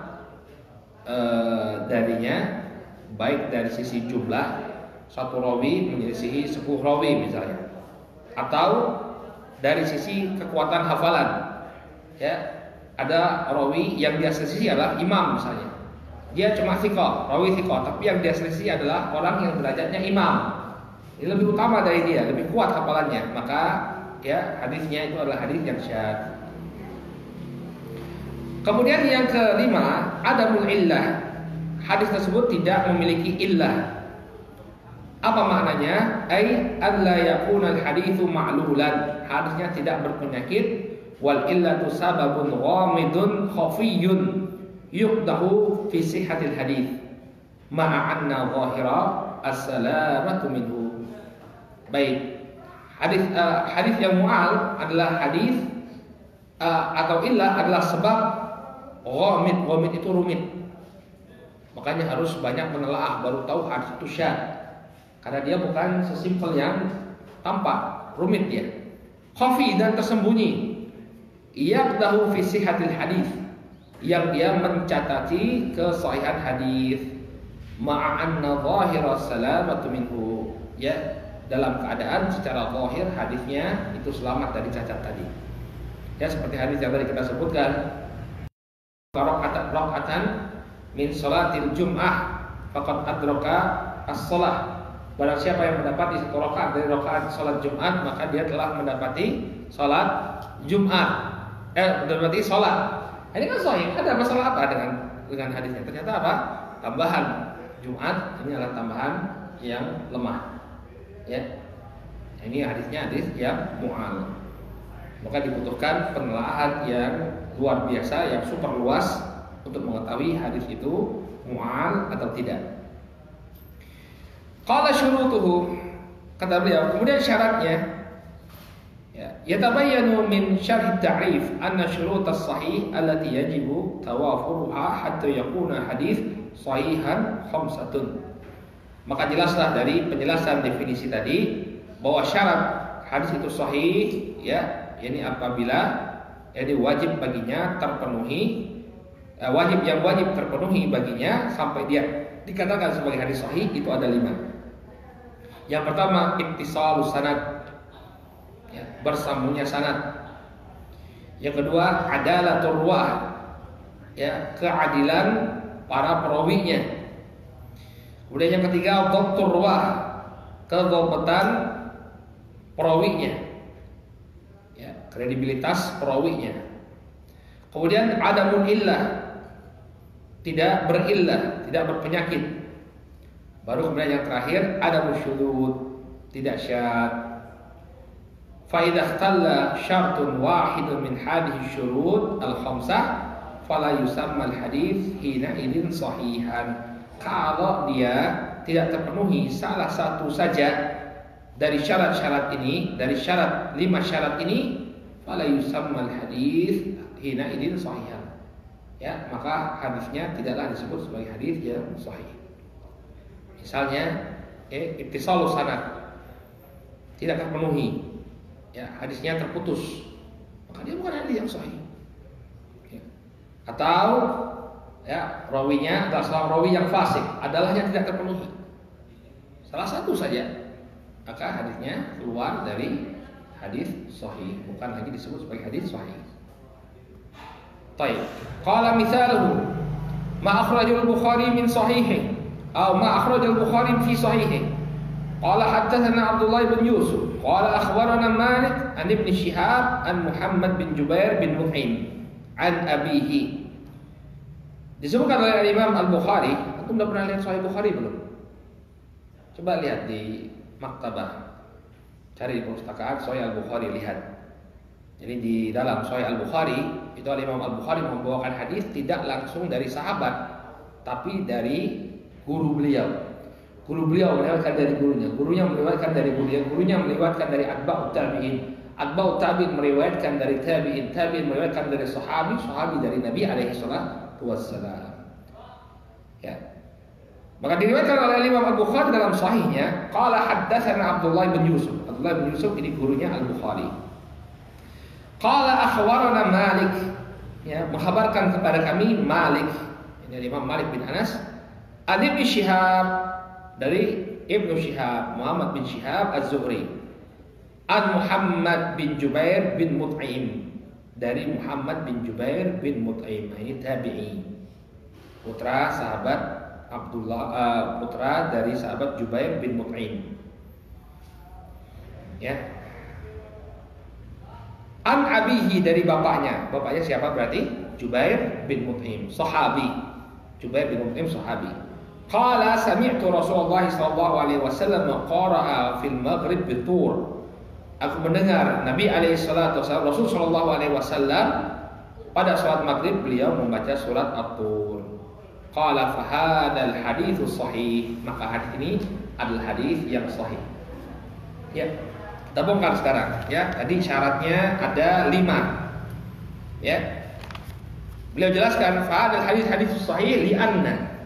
darinya, baik dari sisi jumlah, satu rawi menyelisihi 10 rawi misalnya, atau dari sisi kekuatan hafalan. Ya, ada rawi yang dia selisih adalah imam misalnya, dia cuma thiqah, rawi thiqah, tapi yang dia selisih adalah orang yang derajatnya imam. Ini lebih utama dari dia, lebih kuat hafalannya, maka ya hadisnya itu adalah hadis yang syadz. Kemudian yang kelima, adamul illah. Hadis tersebut tidak memiliki illah. Apa maknanya? Ai alla yakuna al-haditsu ma'lulan. Hadisnya tidak berpenyakit. Wal illatu sababun ghamidun khafiyyun yuqdahu fi sihhatil hadits. Ma'a anna zahira as-salamatu minhu. Baik. Hadis yang mu'al adalah hadis atau illah adalah sebab ghamid. Ghamid itu rumit. Makanya harus banyak menelaah baru tahu hadis itu syadz. Karena dia bukan sesimpel yang tampak, rumit dia. Khafi dan tersembunyi. Yaqdahu fi sihhatil hadis, yang dia mencatati kesahihan hadis. Ma'a anna zahira salamatu minhu. Ya, dalam keadaan secara zahir hadisnya itu selamat dari cacat tadi. Ya, seperti hadis yang tadi kita sebutkan. Rakaatan min salatil jum'ah faqad adraka as-shalah. Barang siapa yang mendapati 1 rakaat dari rakaat salat Jumat, maka dia telah mendapati salat Jumat. Mendapati salat. Ini kan sahih. Ada masalah apa dengan hadisnya? Ternyata apa? Tambahan Jumat ini adalah tambahan yang lemah. Ya. Ini hadisnya hadis yang mu'al. Maka dibutuhkan penelaahan yang luar biasa, yang super luas untuk mengetahui hadis itu mu'al atau tidak. Qala syurutuhu, kata beliau, kemudian syaratnya, ya, yatabayyanu min syarh ta'rif anna syurut as-sahih allati yajibu tawafuruha hatta yakuna hadis sahihan khamsatun. Maka jelaslah dari penjelasan definisi tadi bahwa syarat hadis itu sahih, ya, ini apabila jadi wajib baginya terpenuhi, yang wajib terpenuhi baginya sampai dia dikatakan sebagai hadis sahih itu ada 5. Yang pertama, ittisalus sanad, ya, bersambungnya sanad. Yang kedua, adalatur ruwah, ya, keadilan para perawinya. Kemudian yang ketiga, dhabtur ruwah, kedhabatan perawinya, ya, kredibilitas perawinya. Kemudian adamul illah, tidak berillah, tidak berpenyakit. Baru kemudian yang terakhir ada musyudzud, tidak syadz. Fa idza ikhtalla syartun wahidun min hadhihi syurut al-khamsah fala yusamma al-hadits hina idzin sahihan. Kalau dia tidak terpenuhi salah satu saja dari syarat-syarat ini, dari syarat 5 syarat ini, fala yusamma al-hadits hina idzin sahihan. Ya, maka hadisnya tidaklah disebut sebagai hadis yang sahih. Misalnya, ittisalus sanad tidak terpenuhi, ya, hadisnya terputus, maka dia bukan hadis yang sahih. Ya. Atau ya, rawinya adalah seorang rawi yang fasik, adalahnya tidak terpenuhi. Salah satu saja, maka hadisnya keluar dari hadis sahih, bukan lagi disebut sebagai hadis sahih. Baik. Qala misaluhu ma akhrajal Bukhari min sahihi atau ma akhrajal Bukhari fi sahihi. Qala haddatsana Abdullah bin Yusuf qala akhbarana Malik an Ibn Shihab an Muhammad bin Jubair bin Mut'im an abihi. Disebutkan oleh Imam Al-Bukhari. Antum sudah pernah lihat Sahih Bukhari belum? Coba lihat di maktabah, cari di perpustakaan Sahih Al-Bukhari, lihat. Jadi di dalam Sahih Al-Bukhari itu Imam Al-Bukhari membawakan hadis tidak langsung dari sahabat, tapi dari guru beliau. Guru beliau melewatkan dari gurunya, gurunya melewatkan dari gurunya, gurunya melewatkan dari atba'ut tabi'in, atba'ut tabi'in meriwayatkan dari tabi'in, tabi'in meriwayatkan dari sahabi, sahabi dari Nabi alaihi salatu wassalam. Ya. Maka diriwayatkan oleh Imam Al-Bukhari dalam sahihnya, qala haddatsana Abdullah bin Yusuf. Abdullah bin Yusuf ini gurunya Al-Bukhari. Qala akhbarana Malik, ya, menghabarkan kepada kami Malik, ini Imam Malik bin Anas, an Ibn Shihab, dari Ibnu Shihab, Muhammad bin Shihab Az-Zuhri, an Muhammad bin Jubair bin Mut'im, dari Muhammad bin Jubair bin Mut'im, ini tabi'i, putra sahabat Abdullah, putra dari sahabat Jubair bin Mut'im. Ya. An abihi, dari bapaknya. Bapaknya siapa berarti? Jubair bin Mut'im, sahabi. Jubair bin Mut'im sahabi. Qala sami'tu Rasulullah sallallahu alaihi wasallam qara'a fil maghrib bitur. Aku mendengar Nabi alaihi salatu wasallam, Rasul sallallahu alaihi wasallam pada salat maghrib beliau membaca surat At-Tur. Qala fa hadzal hadits sahih. Maka hadis ini adalah hadis yang sahih. Ya. Kita bongkar sekarang, ya. Tadi syaratnya ada 5. Ya. Beliau jelaskan fa'adal hadis sahih li'anna.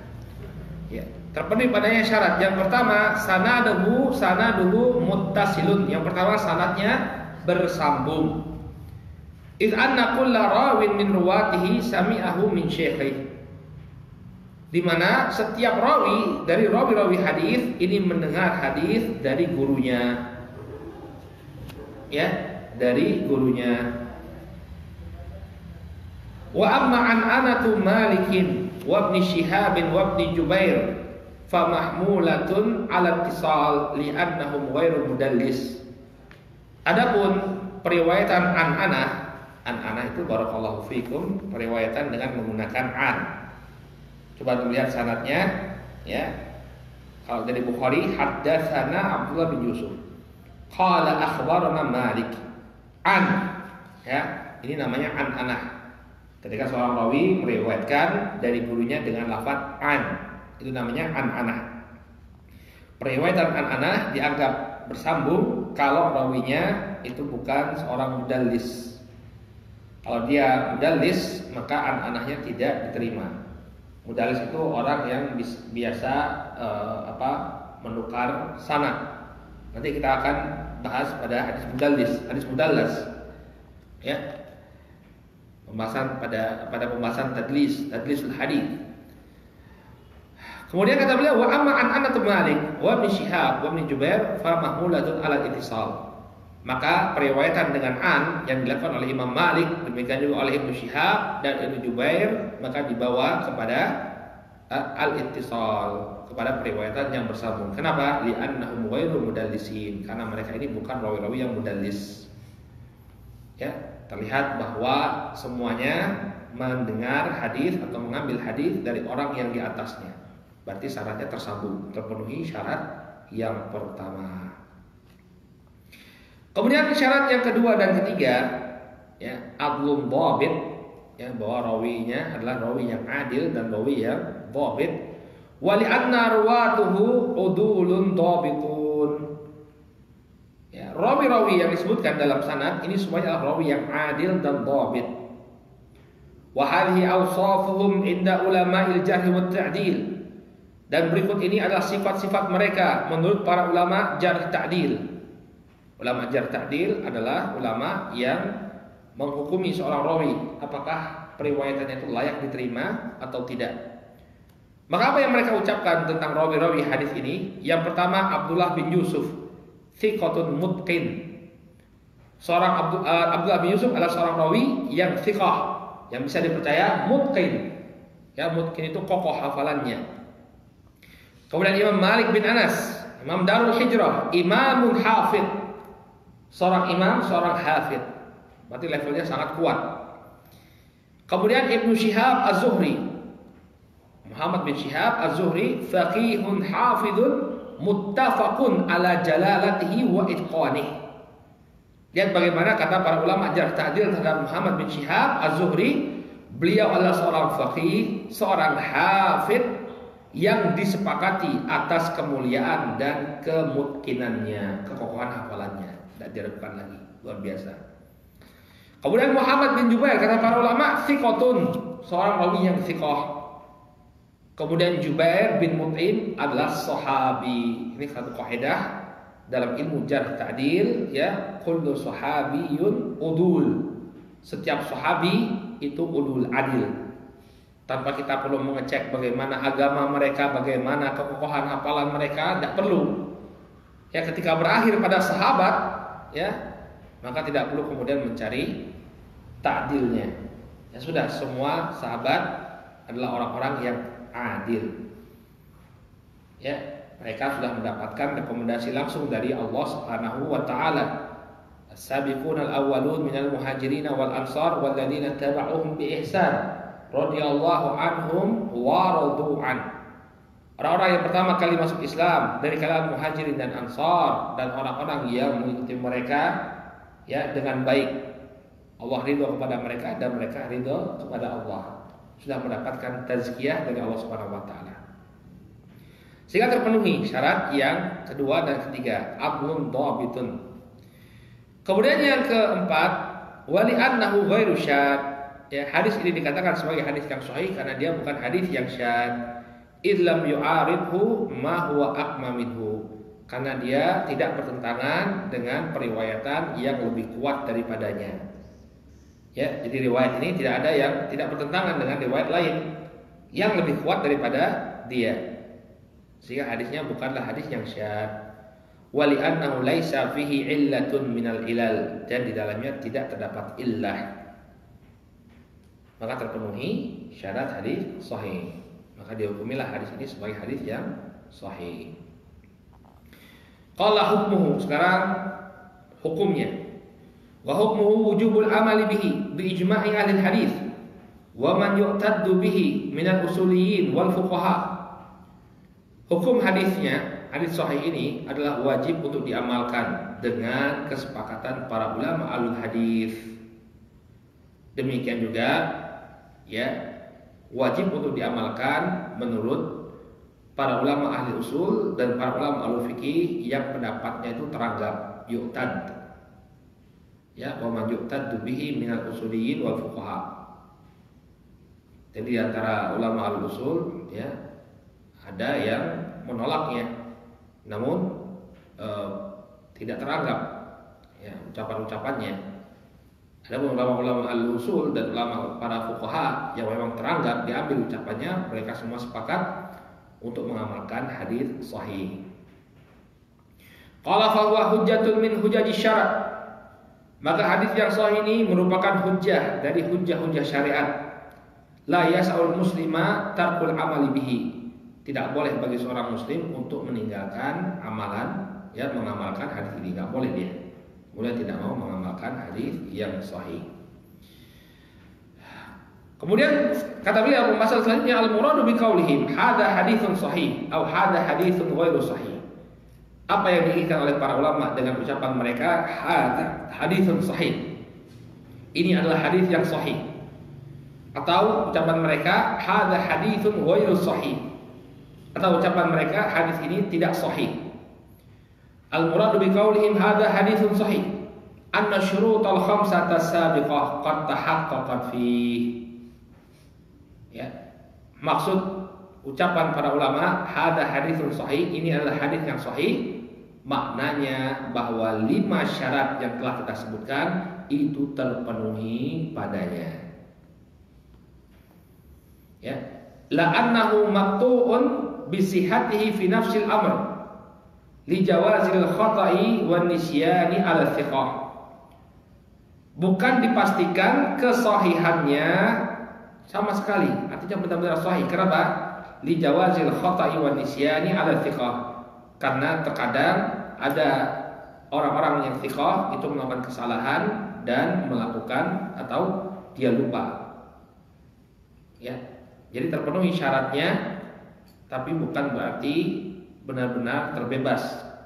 Ya, terpenuhi padanya syarat. Yang pertama, sanaduhu muttasilun. Yang pertama, sanadnya bersambung. Iz anna kulla rawin min ruwatihi sami'ahu min syekhihi. Di mana setiap rawi dari rawi-rawi hadis ini mendengar hadis dari gurunya. Ya, dari gurunya. Wa amma an anatu Malikin wa Ibn Shihab wa Ibn Jubair fa mahmulatun 'ala ittisal li'annahum ghairu mudallis. Adapun periwayatan an-ana itu barakallahu fikum, periwayatan dengan menggunakan an. Coba lihat sanadnya, ya. Kalau dari Bukhari, haddatsana Abdullah bin Yusuf qala akhbarana Malik an, ya, ini namanya an-anah. Ketika seorang rawi meriwayatkan dari gurunya dengan lafaz an, itu namanya an-anah. Periwayatan an-anah dianggap bersambung kalau rawinya itu bukan seorang mudallis. Kalau dia mudallis, maka an-anahnya tidak diterima. Mudallis itu orang yang biasa menukar sanad. Nanti kita akan bahas pada hadis mudallas, ya. Pembahasan pada pembahasan tadlisul hadis. Kemudian kata beliau, wa amma an Anas Malik wa Ibn Shihab wa Ibn Jubair fa mahmulatun ala ittisal. Maka periwayatan dengan an yang dilakukan oleh Imam Malik, demikian juga oleh Ibn Shihab dan Ibn Jubair, maka dibawa kepada al-ittisal, kepada periwayatan yang bersambung. Kenapa? Li'annahum ghairu mudallisin, karena mereka ini bukan rawi-rawi yang mudallis. Ya, terlihat bahwa semuanya mendengar hadis atau mengambil hadis dari orang yang di atasnya. Berarti syaratnya tersambung, terpenuhi syarat yang pertama. Kemudian syarat yang kedua dan ketiga, ya, adlun dhabit, ya, bahwa rawinya adalah rawi yang adil dan rawi yang dhabit. Wa li'anna ruwatuhu udulun dhabitun. Ya, rawi-rawi yang disebutkan dalam sanad ini semuanya adalah rawi yang adil dan dhabit. Wa hadhihi awsafuhum inda ulama'il jarh wa ta'dil. Dan berikut ini adalah sifat-sifat mereka menurut para ulama jarh ta'dil. Ulama jarh ta'dil adalah ulama yang menghukumi seorang rawi apakah periwayatannya itu layak diterima atau tidak. Maka apa yang mereka ucapkan tentang rawi-rawi hadis ini? Yang pertama, Abdullah bin Yusuf, thiqatun mutqin. Seorang Abdullah bin Yusuf adalah seorang rawi yang thiqah, yang bisa dipercaya, mutqin. Ya, mutqin itu kokoh hafalannya. Kemudian Imam Malik bin Anas, Imam Darul Hijrah, imamun hafid. Seorang imam, seorang hafid. Berarti levelnya sangat kuat. Kemudian Ibnu Syihab Az-Zuhri, Muhammad bin Syihab Az-Zuhri, faqihun hafidun muttafaqun ala jalalatihi wa itqanihi. Lihat bagaimana kata para ulama jarh ta'dil terhadap Muhammad bin Syihab Az-Zuhri. Beliau adalah seorang faqih, seorang hafid yang disepakati atas kemuliaan dan kemungkinannya, kekokohan hafalannya, tidak diragukan lagi, luar biasa. Kemudian Muhammad bin Jubair, kata para ulama, thiqatun, seorang rawi yang thiqah. Kemudian Jubair bin Mut'im adalah sahabi. Ini satu kaidah dalam ilmu jarh ta'dil, ya, kullu sahabiyun udul. Setiap sahabi itu udul, adil. Tanpa kita perlu mengecek bagaimana agama mereka, bagaimana kekokohan hafalan mereka, tidak perlu. Ya, ketika berakhir pada sahabat, ya, maka tidak perlu kemudian mencari ta'dilnya. Ya sudah, semua sahabat adalah orang-orang yang adil. Ya, mereka sudah mendapatkan rekomendasi langsung dari Allah Subhanahu wa taala. As-sabiqunal awwalun minal muhajirin wal ansar wal ladzina tabauhum bi ihsan radhiyallahu anhum wa radu an. Orang-orang yang pertama kali masuk Islam dari kalangan muhajirin dan ansar, dan orang-orang yang mengikuti mereka, ya, dengan baik. Allah ridho kepada mereka dan mereka ridho kepada Allah. Sudah mendapatkan tazkiyah dari Allah Subhanahu wa taala. Sehingga terpenuhi syarat yang kedua dan ketiga, ablun dhabitun. Kemudian yang keempat, wali annahu ghairu syadz. Ya, hadis ini dikatakan sebagai hadis yang sahih karena dia bukan hadis yang syadz. Illam yu'aridhu ma huwa aqma minhu. Karena dia tidak bertentangan dengan periwayatan yang lebih kuat daripadanya. Ya, jadi riwayat ini tidak ada yang tidak bertentangan dengan riwayat lain yang lebih kuat daripada dia. Sehingga hadisnya bukanlah hadis yang syadz. Wali annahu laisa fihi illatun minal ilal, dan di dalamnya tidak terdapat illah. Maka terpenuhi syarat hadis sahih. Maka dihukumilah hadis ini sebagai hadis yang sahih. Qala hukmuhu, sekarang hukumnya. Wa hukmuhu wujubul amali bihi bi ijma'i ahli hadis wa man yu'taddu bihi minal usuliyyin wal fuqaha. Hukum hadisnya, hadis sahih ini adalah wajib untuk diamalkan dengan kesepakatan para ulama alul hadis. Demikian juga, ya, wajib untuk diamalkan menurut para ulama ahli usul dan para ulama ahli fikih yang pendapatnya itu teranggap yu'tad. Ya, wa man yu'taddu bihi minal usuliyyin wal fuqaha. Jadi di antara ulama ahli usul, ya, ada yang menolaknya, namun tidak teranggap, ya, ucapan-ucapannya. Ada ulama-ulama al-usul dan ulama para fuqaha yang memang teranggap diambil ucapannya, mereka semua sepakat untuk mengamalkan hadis sahih. Qala fa huwa hujjatun min hujaji syara'. Maka hadis yang sahih ini merupakan hujjah dari hujjah-hujjah syariat. La yas'ul muslima tarkul amali bihi. Tidak boleh bagi seorang muslim untuk meninggalkan amalan, ya, mengamalkan hadis ini, enggak boleh dia. Kemudian tidak mau mengamalkan hadis yang sahih. Kemudian kata beliau pembahasan selanjutnya, al-muradu biqaulihim hadza haditsun sahih atau hadza haditsun ghairu sahih. Apa yang diinginkan oleh para ulama dengan ucapan mereka hadza haditsun sahih? Ini adalah hadis yang sahih. Atau ucapan mereka hadza haditsun ghairu sahih. Atau ucapan mereka hadis ini tidak sahih. Al-muradu biqaulihim hadza haditsun sahih anna syurutal khamsata sabiqah qad tahaqqaqat fihi. Ya. Maksud ucapan para ulama, hada haditsun sahih, ini adalah hadis yang sahih, maknanya bahwa 5 syarat yang telah kita sebutkan itu terpenuhi padanya. Ya, la annahu maqtu'un bi sihhatihi fi nafsil amr li jawazil khata'i wan nisyani ala thiqah. Bukan dipastikan kesahihannya sama sekali, artinya benar-benar sahih. Kenapa? Li jawazil khata'i wan nisyani ala thiqah. Karena terkadang ada orang-orang yang thiqah itu melakukan kesalahan dan melakukan atau dia lupa. Ya. Jadi terpenuhi syaratnya, tapi bukan berarti benar-benar terbebas.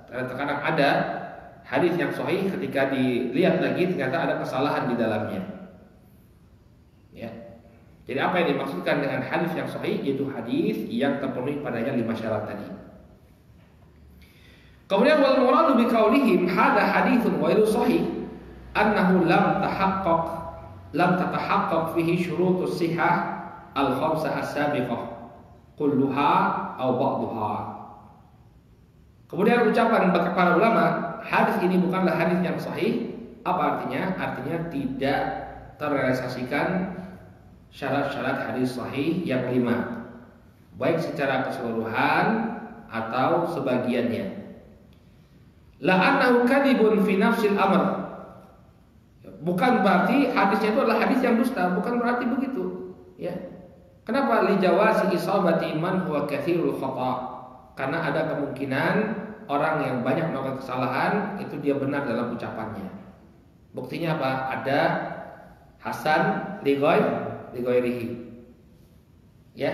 Karena terkadang ada hadis yang sahih, ketika dilihat lagi ternyata ada kesalahan di dalamnya. Ya. Jadi apa yang dimaksudkan dengan hadis yang sahih, yaitu hadis yang terpenuhi padanya 5 syarat tadi. Kemudian wal muradu bi qaulihim hada haditsun ghairu sahih annahu lam tatahaqqaq fihi syurutus sihah al-khamsah as-sabiqah kulluha aw ba'daha. Kemudian ucapan para ulama, hadis ini bukanlah hadis yang sahih. Apa artinya? Artinya tidak terrealisasikan syarat-syarat hadis sahih yang 5, baik secara keseluruhan atau sebagiannya. La annahu kadhibun fi nafsil amr. Bukan berarti hadisnya itu adalah hadis yang dusta, bukan berarti begitu. Ya. Kenapa? Li jawazi isabati man huwa katsirul khata'. Karena ada kemungkinan orang yang banyak melakukan kesalahan itu dia benar dalam ucapannya. Buktinya apa? Ada Hasan li ghairihi. Ya.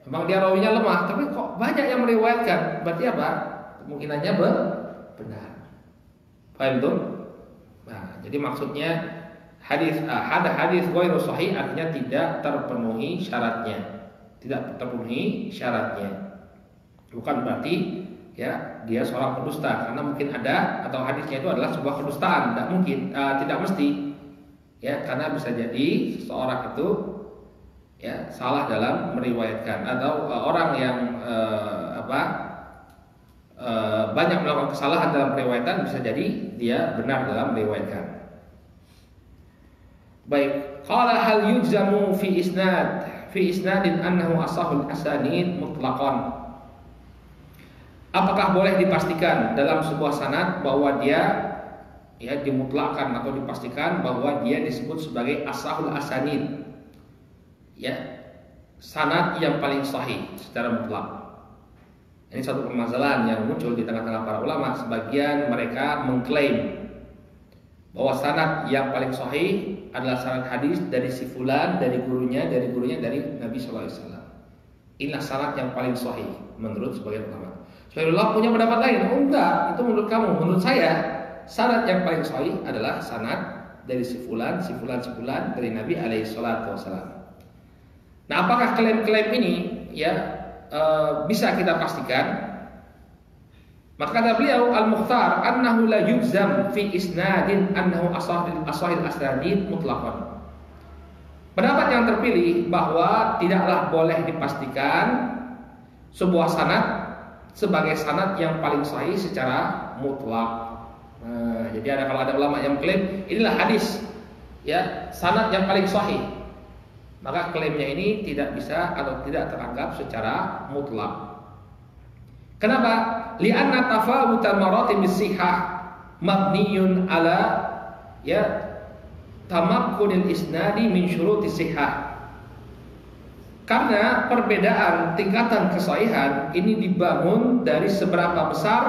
Memang dia rawinya lemah, tapi kok banyak yang meriwayatkan. Berarti apa? Kemungkinannya benar. Paham tuh? Nah, jadi maksudnya ada hadis ghairu sahih artinya tidak terpenuhi syaratnya. Tidak terpenuhi syaratnya. Bukan berarti ya dia seorang pendusta, karena mungkin ada atau hadisnya itu adalah sebuah kedustaan, tidak mungkin, tidak mesti. Ya, karena bisa jadi seseorang itu ya salah dalam meriwayatkan, atau orang yang banyak melakukan kesalahan dalam periwayatan bisa jadi dia benar dalam meriwayatkan. Baik, qala hal yujzamu fi isnadin annahu asahul asanid mutlaqan. Apakah boleh dipastikan dalam sebuah sanad bahwa dia ya dimutlakkan atau dipastikan bahwa dia disebut sebagai asahul asanid? Ya, sanad yang paling sahih secara mutlak. Ini satu permasalahan yang muncul di tengah-tengah para ulama. Sebagian mereka mengklaim bahwa sanad yang paling sahih adalah sanad hadis dari si fulan, dari gurunya dari Nabi sallallahu alaihi wasallam. Inilah sanad yang paling sahih menurut sebagian ulama. Syairullah punya pendapat lain. Oh enggak, itu menurut kamu. Menurut saya, sanad yang paling sahih adalah sanad dari si fulan dari Nabi alaihi salatu wasallam. Nah, apakah klaim-klaim ini ya bisa kita pastikan? Maka kata beliau, al-mukhtar annahu la yujzam fi isnadin annahu asahil asnadid mutlaqan. Pendapat yang terpilih bahwa tidaklah boleh dipastikan sebuah sanad sebagai sanad yang paling sahih secara mutlak. Nah, jadi kalau ada ulama yang klaim inilah hadis ya sanad yang paling sahih, maka klaimnya ini tidak bisa atau tidak teranggap secara mutlak. Kenapa? Li'anna tafawuta maratibis sihah mabniyun ala ya tamakkunil isnadi min syurutis sihah. Karena perbedaan tingkatan kesahihan ini dibangun dari seberapa besar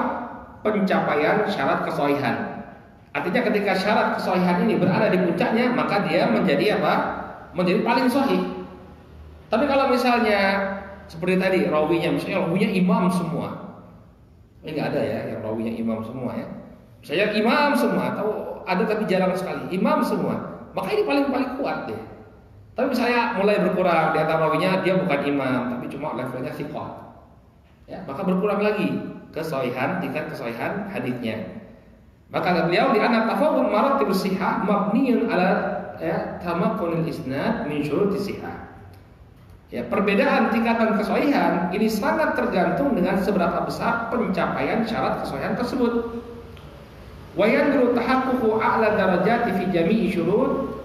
pencapaian syarat kesahihan. Artinya ketika syarat kesahihan ini berada di puncaknya, maka dia menjadi apa? Menjadi paling sahih. Tapi kalau misalnya seperti tadi rawinya, misalnya rawinya imam semua, ini nggak ada ya yang rawinya imam semua ya. Misalnya imam semua, atau ada tapi jarang sekali imam semua, maka ini paling kuat deh. Tapi misalnya mulai berkurang di antara rawinya, dia bukan imam tapi cuma levelnya thiqah, ya maka berkurang lagi kesahihan, tingkat kesahihan hadisnya. Maka kata beliau di anak tafawul maratibus sihah mabniyun ala tamakkunil isnad min syurutis sihah. Ya, perbedaan tingkatan kesohihan ini sangat tergantung dengan seberapa besar pencapaian syarat kesohihan tersebut. Wa yandru tahaqququ a'la darajati fi jami'i syurut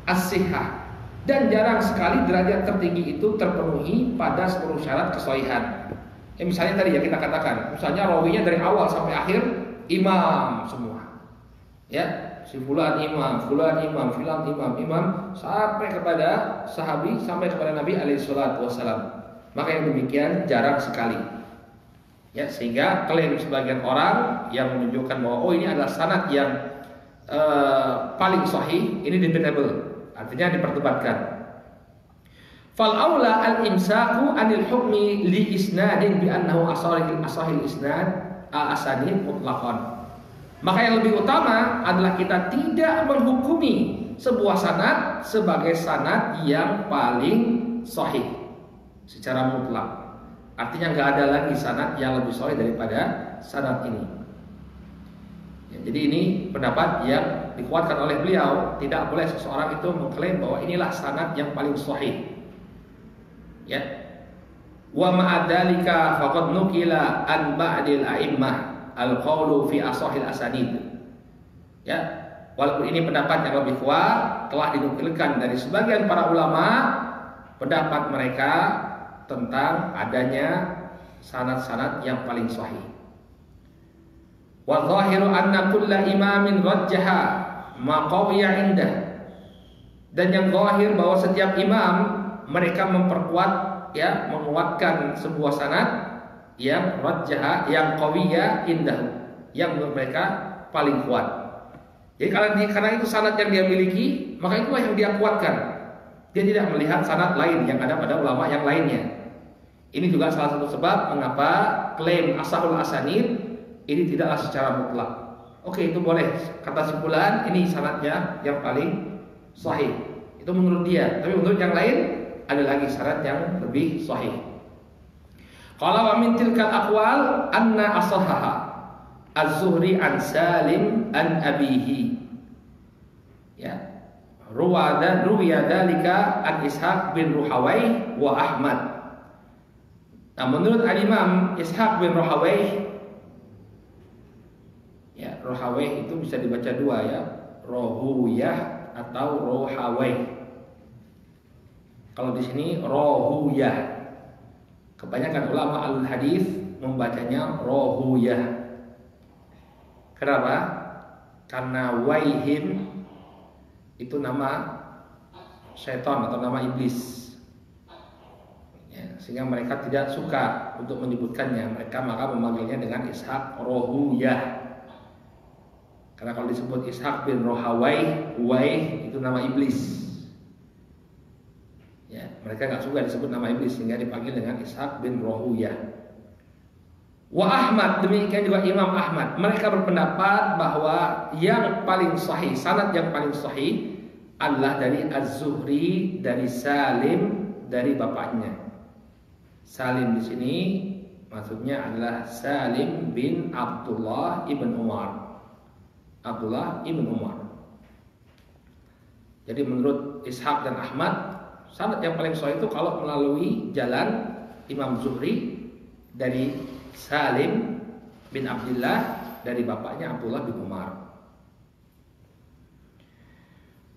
as-sihhah. Dan jarang sekali derajat tertinggi itu terpenuhi pada seluruh syarat kesohihan. Ya, misalnya tadi ya kita katakan, misalnya rawinya dari awal sampai akhir imam semua. Ya, si fulan imam, fulan imam, fulan imam, imam sampai kepada sahabi, sampai kepada Nabi alaihi salatu wasallam. Maka yang demikian jarang sekali. Ya, sehingga klaim sebagian orang yang menunjukkan bahwa oh ini adalah sanad yang paling sahih, ini debatable. Artinya diperdebatkan. Fal aula al imsaku anil hukmi li isnadin bi annahu asahil isnad asanid mutlaqan. Maka yang lebih utama adalah kita tidak menghukumi sebuah sanad sebagai sanad yang paling sahih secara mutlak. Artinya nggak ada lagi sanad yang lebih sahih daripada sanad ini. Ya, jadi ini pendapat yang dikuatkan oleh beliau. Tidak boleh seseorang itu mengklaim bahwa inilah sanad yang paling sahih. Ya. Wa ma'adzalika faqad nukila an ba'dil a'immah al-qawlu fi asahil asanid. Ya, walaupun ini pendapat yang lebih kuat, telah dinukilkan dari sebagian para ulama pendapat mereka tentang adanya sanad-sanad yang paling sahih. Wa zahiru anna kulla imamin rajjaha ma qawiya indah. Dan yang zahir bahwa setiap imam mereka memperkuat, ya, menguatkan sebuah sanad yang rajjaha, yang qawiyya indah, yang menurut mereka paling kuat. Jadi karena itu sanad yang dia miliki, maka itulah yang dia kuatkan. Dia tidak melihat sanad lain yang ada pada ulama yang lainnya. Ini juga salah satu sebab mengapa klaim asahul asanid ini tidaklah secara mutlak. Oke, itu boleh kata simpulan ini sanadnya yang paling sahih. Itu menurut dia, tapi menurut yang lain ada lagi syarat yang lebih sahih. Qala wa min tilkal aqwal anna asahhaha az-Zuhri an Salim an abihi. Ya. Ruwiya dzalika an Ishaq bin Ruhawayh wa Ahmad. Nah, menurut al-Imam Ishaq bin Ruhawayh, ya, Ruhawayh itu bisa dibaca dua, ya, Rohuyah atau Rohawayh. Kalau di sini Rohuyah. Kebanyakan ulama al-hadis membacanya Rohuyah. Kenapa? Karena Wayhim itu nama syaitan atau nama iblis. Ya, sehingga mereka tidak suka untuk menyebutkannya. Mereka maka memanggilnya dengan Ishaq Rohuyah. Karena kalau disebut Ishaq bin Rohawayh, Wayh itu nama iblis. Ya, mereka nggak suka disebut nama iblis sehingga dipanggil dengan Ishaq bin Rohuyah. Wa Ahmad, demikian juga Imam Ahmad. Mereka berpendapat bahwa yang paling sahih, sanad yang paling sahih adalah dari Az-Zuhri, dari Salim, dari bapaknya. Salim di sini maksudnya adalah Salim bin Abdullah ibn Umar. Abdullah ibn Umar. Jadi menurut Ishaq dan Ahmad, sanad yang paling sahih itu kalau melalui jalan Imam Zuhri dari Salim bin Abdullah dari bapaknya Abdullah bin Umar.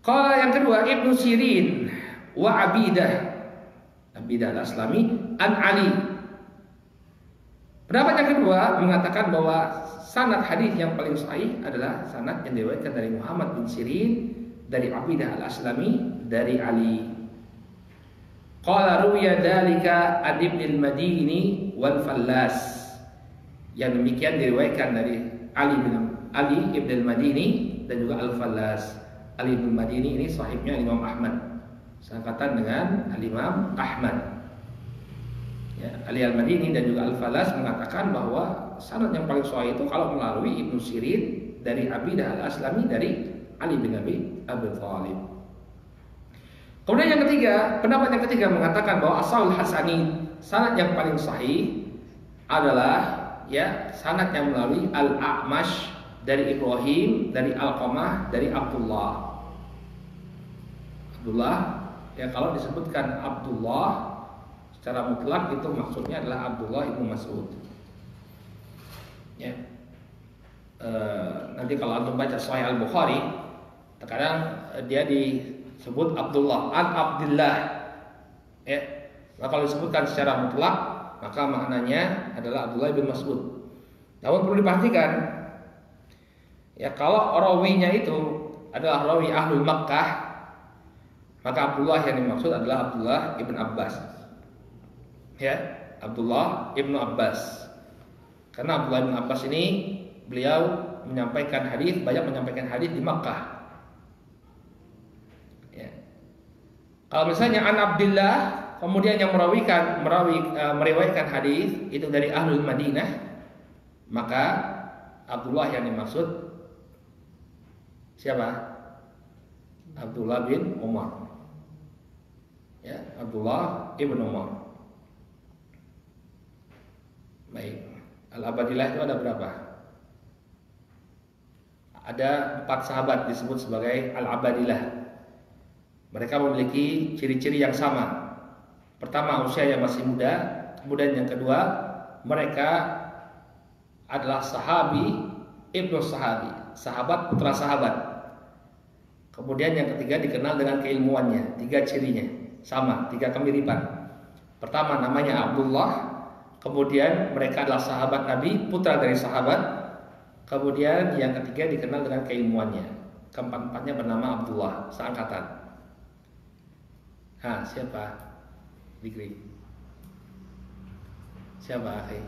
Qala yang kedua Ibnu Sirin wa Abidah al-Aslami an Ali. Pendapat yang kedua mengatakan bahwa sanad hadis yang paling sahih adalah sanad yang diriwayatkan dari Muhammad bin Sirin dari Abidah al-Aslami dari Ali. Qala ruwiya dzalika an Ibnu al-Madini wal Fallas. Yang demikian diriwayatkan dari Ali ibn al-Madini dan juga al-Fallas. Ali ibn al-Madini ini sahibnya Imam Ahmad, seangkatan dengan al-Imam Ahmad. Ya, Ali al-Madini dan juga al-Fallas mengatakan bahwa sanad yang paling sahih itu kalau melalui Ibnu Sirin dari Abidah al-Aslami dari Ali bin Abi Thalib. Kemudian yang ketiga, pendapat yang ketiga mengatakan bahwa asahul hasani, sanad yang paling sahih adalah, ya, sanad yang melalui Al-A'mash dari Ibrahim, dari Alqamah, dari Abdullah, ya, kalau disebutkan Abdullah secara mutlak itu maksudnya adalah Abdullah ibnu Mas'ud. Ya. Nanti kalau antum baca Sahih Al-Bukhari, terkadang dia disebut Abdullah an Abdillah. Ya. Nah, kalau disebutkan secara mutlak, maka maknanya adalah Abdullah bin Mas'ud. Namun perlu diperhatikan, ya kalau rawinya itu adalah rawi Ahlul Makkah, maka Abdullah yang dimaksud adalah Abdullah ibn Abbas. Ya, Abdullah ibn Abbas. Karena Abdullah ibn Abbas ini beliau menyampaikan hadis, banyak menyampaikan hadis di Makkah. Ya. Kalau misalnya an Abdillah, kemudian yang meriwayatkan hadis itu dari Ahlul Madinah, maka Abdullah yang dimaksud siapa? Abdullah bin Umar. Ya, Abdullah ibn Umar. Baik. Al-Abadillah itu ada berapa? Ada 4 sahabat disebut sebagai Al-Abadillah. Mereka memiliki ciri-ciri yang sama. Pertama, usia yang masih muda. Kemudian yang kedua, mereka adalah sahabi ibnu sahabi, sahabat putra sahabat. Kemudian yang ketiga dikenal dengan keilmuannya. 3 cirinya sama, 3 kemiripan. Pertama namanya Abdullah. Kemudian mereka adalah sahabat Nabi, putra dari sahabat. Kemudian yang ketiga dikenal dengan keilmuannya. Keempat-empatnya bernama Abdullah, seangkatan. Siapa? Dikri. Siapa, akhi?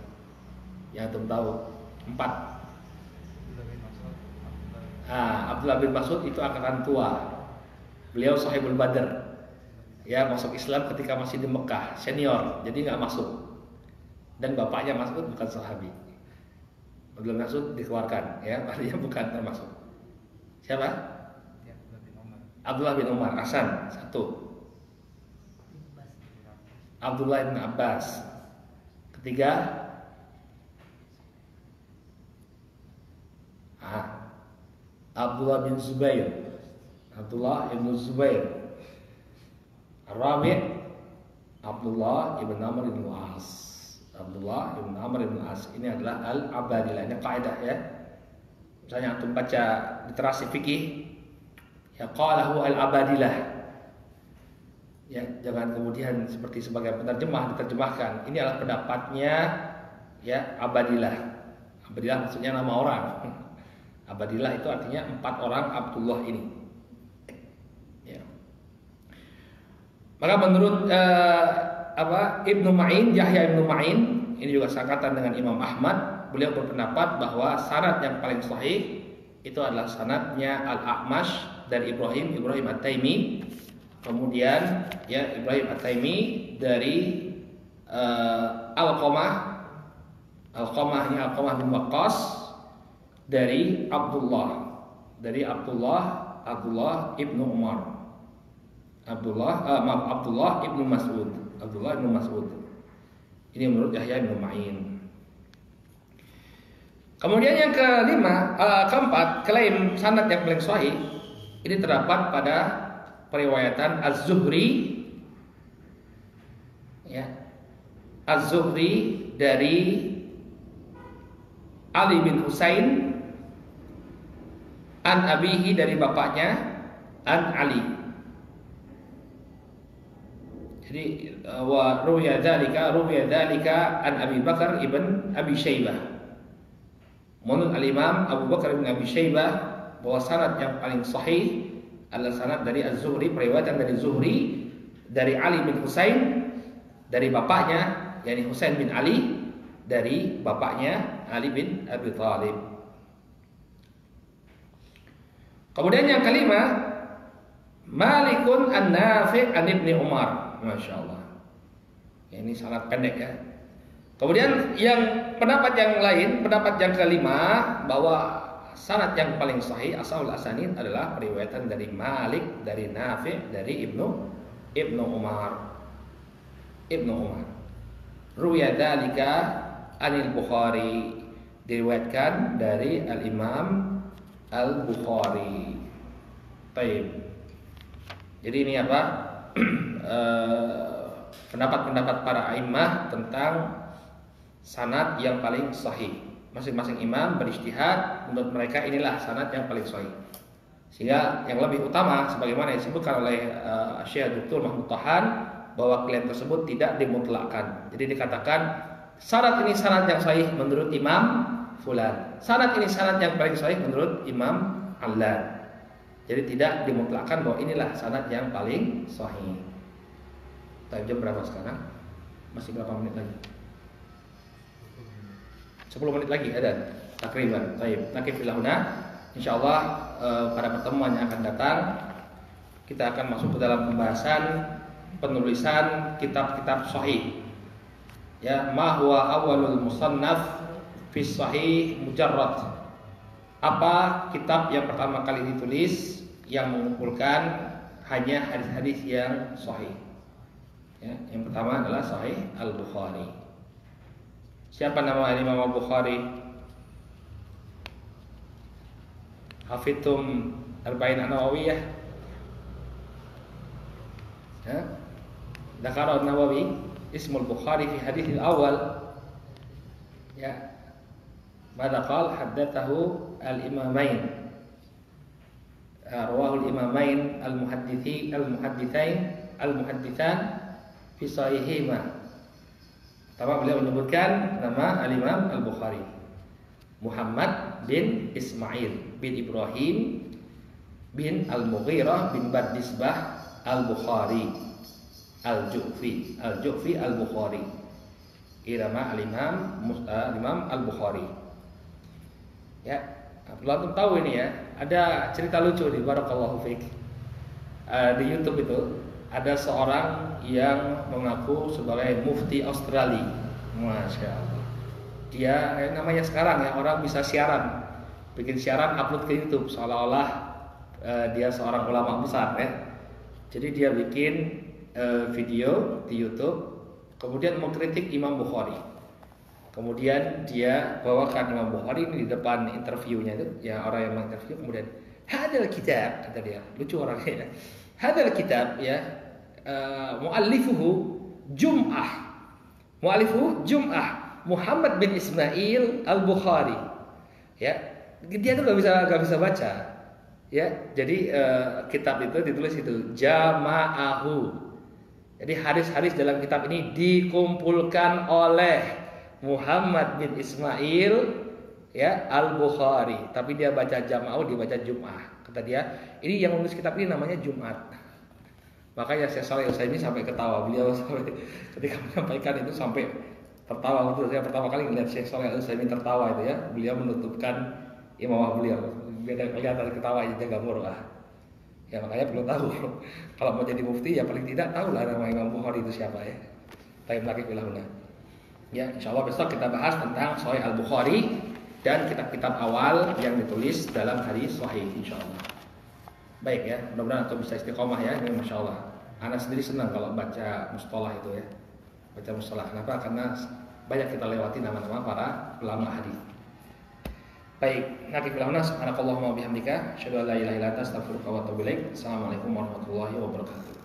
Yang antum tahu? 4. Abdullah bin Mas'ud itu angkatan tua. Beliau sahibul Badr. Ya, masuk Islam ketika masih di Mekah, senior, jadi nggak masuk. Dan bapaknya Mas'ud bukan sahabi. Abdullah Mas'ud dikeluarkan, ya, artinya bukan termasuk. Siapa? Abdullah bin Umar. Hasan, 1. Abdullah bin Abbas. Ketiga, Abdullah bin Zubair. Abdullah bin Zubair. Rabi' Abdullah ibn Amr ibn As. Abdullah ibn Amr ibn As. Ini adalah Al-Abadillah. Ini kaidah, ya. Misalnya antum baca literasi fikih, ya qalahu Al-Abadillah. Ya, jangan kemudian seperti sebagai penerjemah diterjemahkan. Ini adalah pendapatnya, ya, Abadillah. Abadillah maksudnya nama orang. Abadillah itu artinya 4 orang Abdullah ini. Ya. Maka menurut Ibnu Ma'in, Yahya Ibnu Ma'in, ini juga seangkatan dengan Imam Ahmad. Beliau berpendapat bahwa sanad yang paling sahih itu adalah sanadnya Al-A'mash dari Ibrahim At-Taimi. Kemudian, ya, Ibrahim At-Taimi dari Alqamah bin Waqqas dari Abdullah ibnu Umar. Abdullah ibnu Mas'ud. Ini menurut Yahya ibnu Ma'in. Kemudian yang keempat, klaim sanad yang paling sahih ini terdapat pada periwayatan Az-Zuhri, ya, Az-Zuhri dari Ali bin Husain an abihi, dari bapaknya an Ali. Jadi wa ruwiya dzalika an Abi Bakar ibn Abi Syaibah. Menurut Al-Imam Abu Bakar ibn Abi Syaibah bahwa sanad yang paling sahih adalah sanad dari Az-Zuhri, periwayatan dari Zuhri dari Ali bin Husain dari bapaknya, yakni Husain bin Ali, dari bapaknya Ali bin Abi Thalib. Kemudian yang kelima, Malikun an-Nafi' an Ibni Umar. Masya Allah. Ya, ini sangat pendek, ya. Kemudian yang pendapat yang kelima, bahwa sanad yang paling sahih asal asanid adalah periwayatan dari Malik, dari Nafi', dari Ibnu Umar. Ruwiya dzalika anil Bukhari, diriwayatkan dari Al-Imam Al-Bukhari. Baik. Jadi ini apa? pendapat-pendapat para a'immah tentang sanad yang paling sahih. Masing-masing imam berijtihad, menurut mereka inilah sanad yang paling sahih. Sehingga yang lebih utama sebagaimana disebutkan oleh Syekh Dr. Mahmud Tahan bahwa klaim tersebut tidak dimutlakkan. Jadi dikatakan sanad ini sanad yang sahih menurut Imam fulan. Sanad ini sanad yang paling sahih menurut Imam Allan. Jadi tidak dimutlakkan bahwa inilah sanad yang paling sahih. Jam berapa sekarang? Masih berapa menit lagi? 10 menit lagi ada takriban. Baik, nakif ilahuna. Insyaallah pada pertemuan yang akan datang kita akan masuk ke dalam pembahasan penulisan kitab-kitab sahih. Ya, ma huwa awwalul musannaf fi sahih mujarrad. Apa kitab yang pertama kali ditulis yang mengumpulkan hanya hadis-hadis yang sahih? Ya, yang pertama adalah Sahih Al-Bukhari. Siapa nama Imam Al-Bukhari? Hafidtum Arba'in An-Nawawiyah? Ya. Dzakara An-Nawawi ismul Bukhari fi hadits al-awwal. Ya. Mada qala haddatsahu al-imamain. Rawahu al-imamain al-muhadditsan fi sahihihima. Pertama beliau menyebutkan nama al-Imam Al-Bukhari, Muhammad bin Ismail bin Ibrahim bin Al-Mughirah bin Bardisbah Al-Bukhari Al-Ju'fi Al-Bukhari. Irama al-Imam Al-Bukhari. Ya, perlu antum tahu ini ya. Ada cerita lucu di barakallahu fiik. Di YouTube itu ada seorang yang mengaku sebagai mufti Australia. Masya Allah. Dia namanya sekarang ya, orang bisa siaran, bikin siaran upload ke YouTube seolah-olah dia seorang ulama besar ya. Jadi dia bikin video di YouTube, kemudian mengkritik Imam Bukhari. Kemudian dia bawakan Imam Bukhari ini di depan interviewnya itu, ya orang yang menginterview, kemudian hadal kitab, kata dia, lucu orangnya ya. Hadal kitab ya, muallifuhu Jum'ah Muhammad bin Ismail Al-Bukhari. Ya, dia tuh gak bisa baca. Ya, jadi kitab itu ditulis itu jama'ahu. Jadi hadis-hadis dalam kitab ini dikumpulkan oleh Muhammad bin Ismail ya Al-Bukhari. Tapi dia baca jama'ahu, dia baca Jum'ah. Kata dia, ini yang menulis kitab ini namanya Jumat. Makanya Syekh Shalih Al-Utsaimin sampai ketawa, beliau sampai ketika menyampaikan itu sampai tertawa. Waktu saya pertama kali melihat Syekh Shalih Al-Utsaimin tertawa itu ya, beliau menutupkan imamah beliau. Beda kelihatan ketawa aja jaga murah. Ya makanya perlu tahu kalau mau jadi mufti ya paling tidak tahu lah nama Imam Bukhari itu siapa ya. Taib lagi bilahuna. Ya, insyaallah besok kita bahas tentang Sahih Al-Bukhari dan kitab-kitab awal yang ditulis dalam hadis sahih insyaallah. Baik ya, mudah-mudahan antum bisa istiqomah ya. Ini masyaallah. Anak sendiri senang kalau baca mustalah itu ya. Baca mustalah. Kenapa? Karena banyak kita lewati nama-nama para ulama hadis. Baik, nakif lahuna subhanakallahumma wa bihamdika asyhadu an la ilaha illa anta astaghfiruka wa atubu ilaik. Assalamualaikum warahmatullahi wabarakatuh.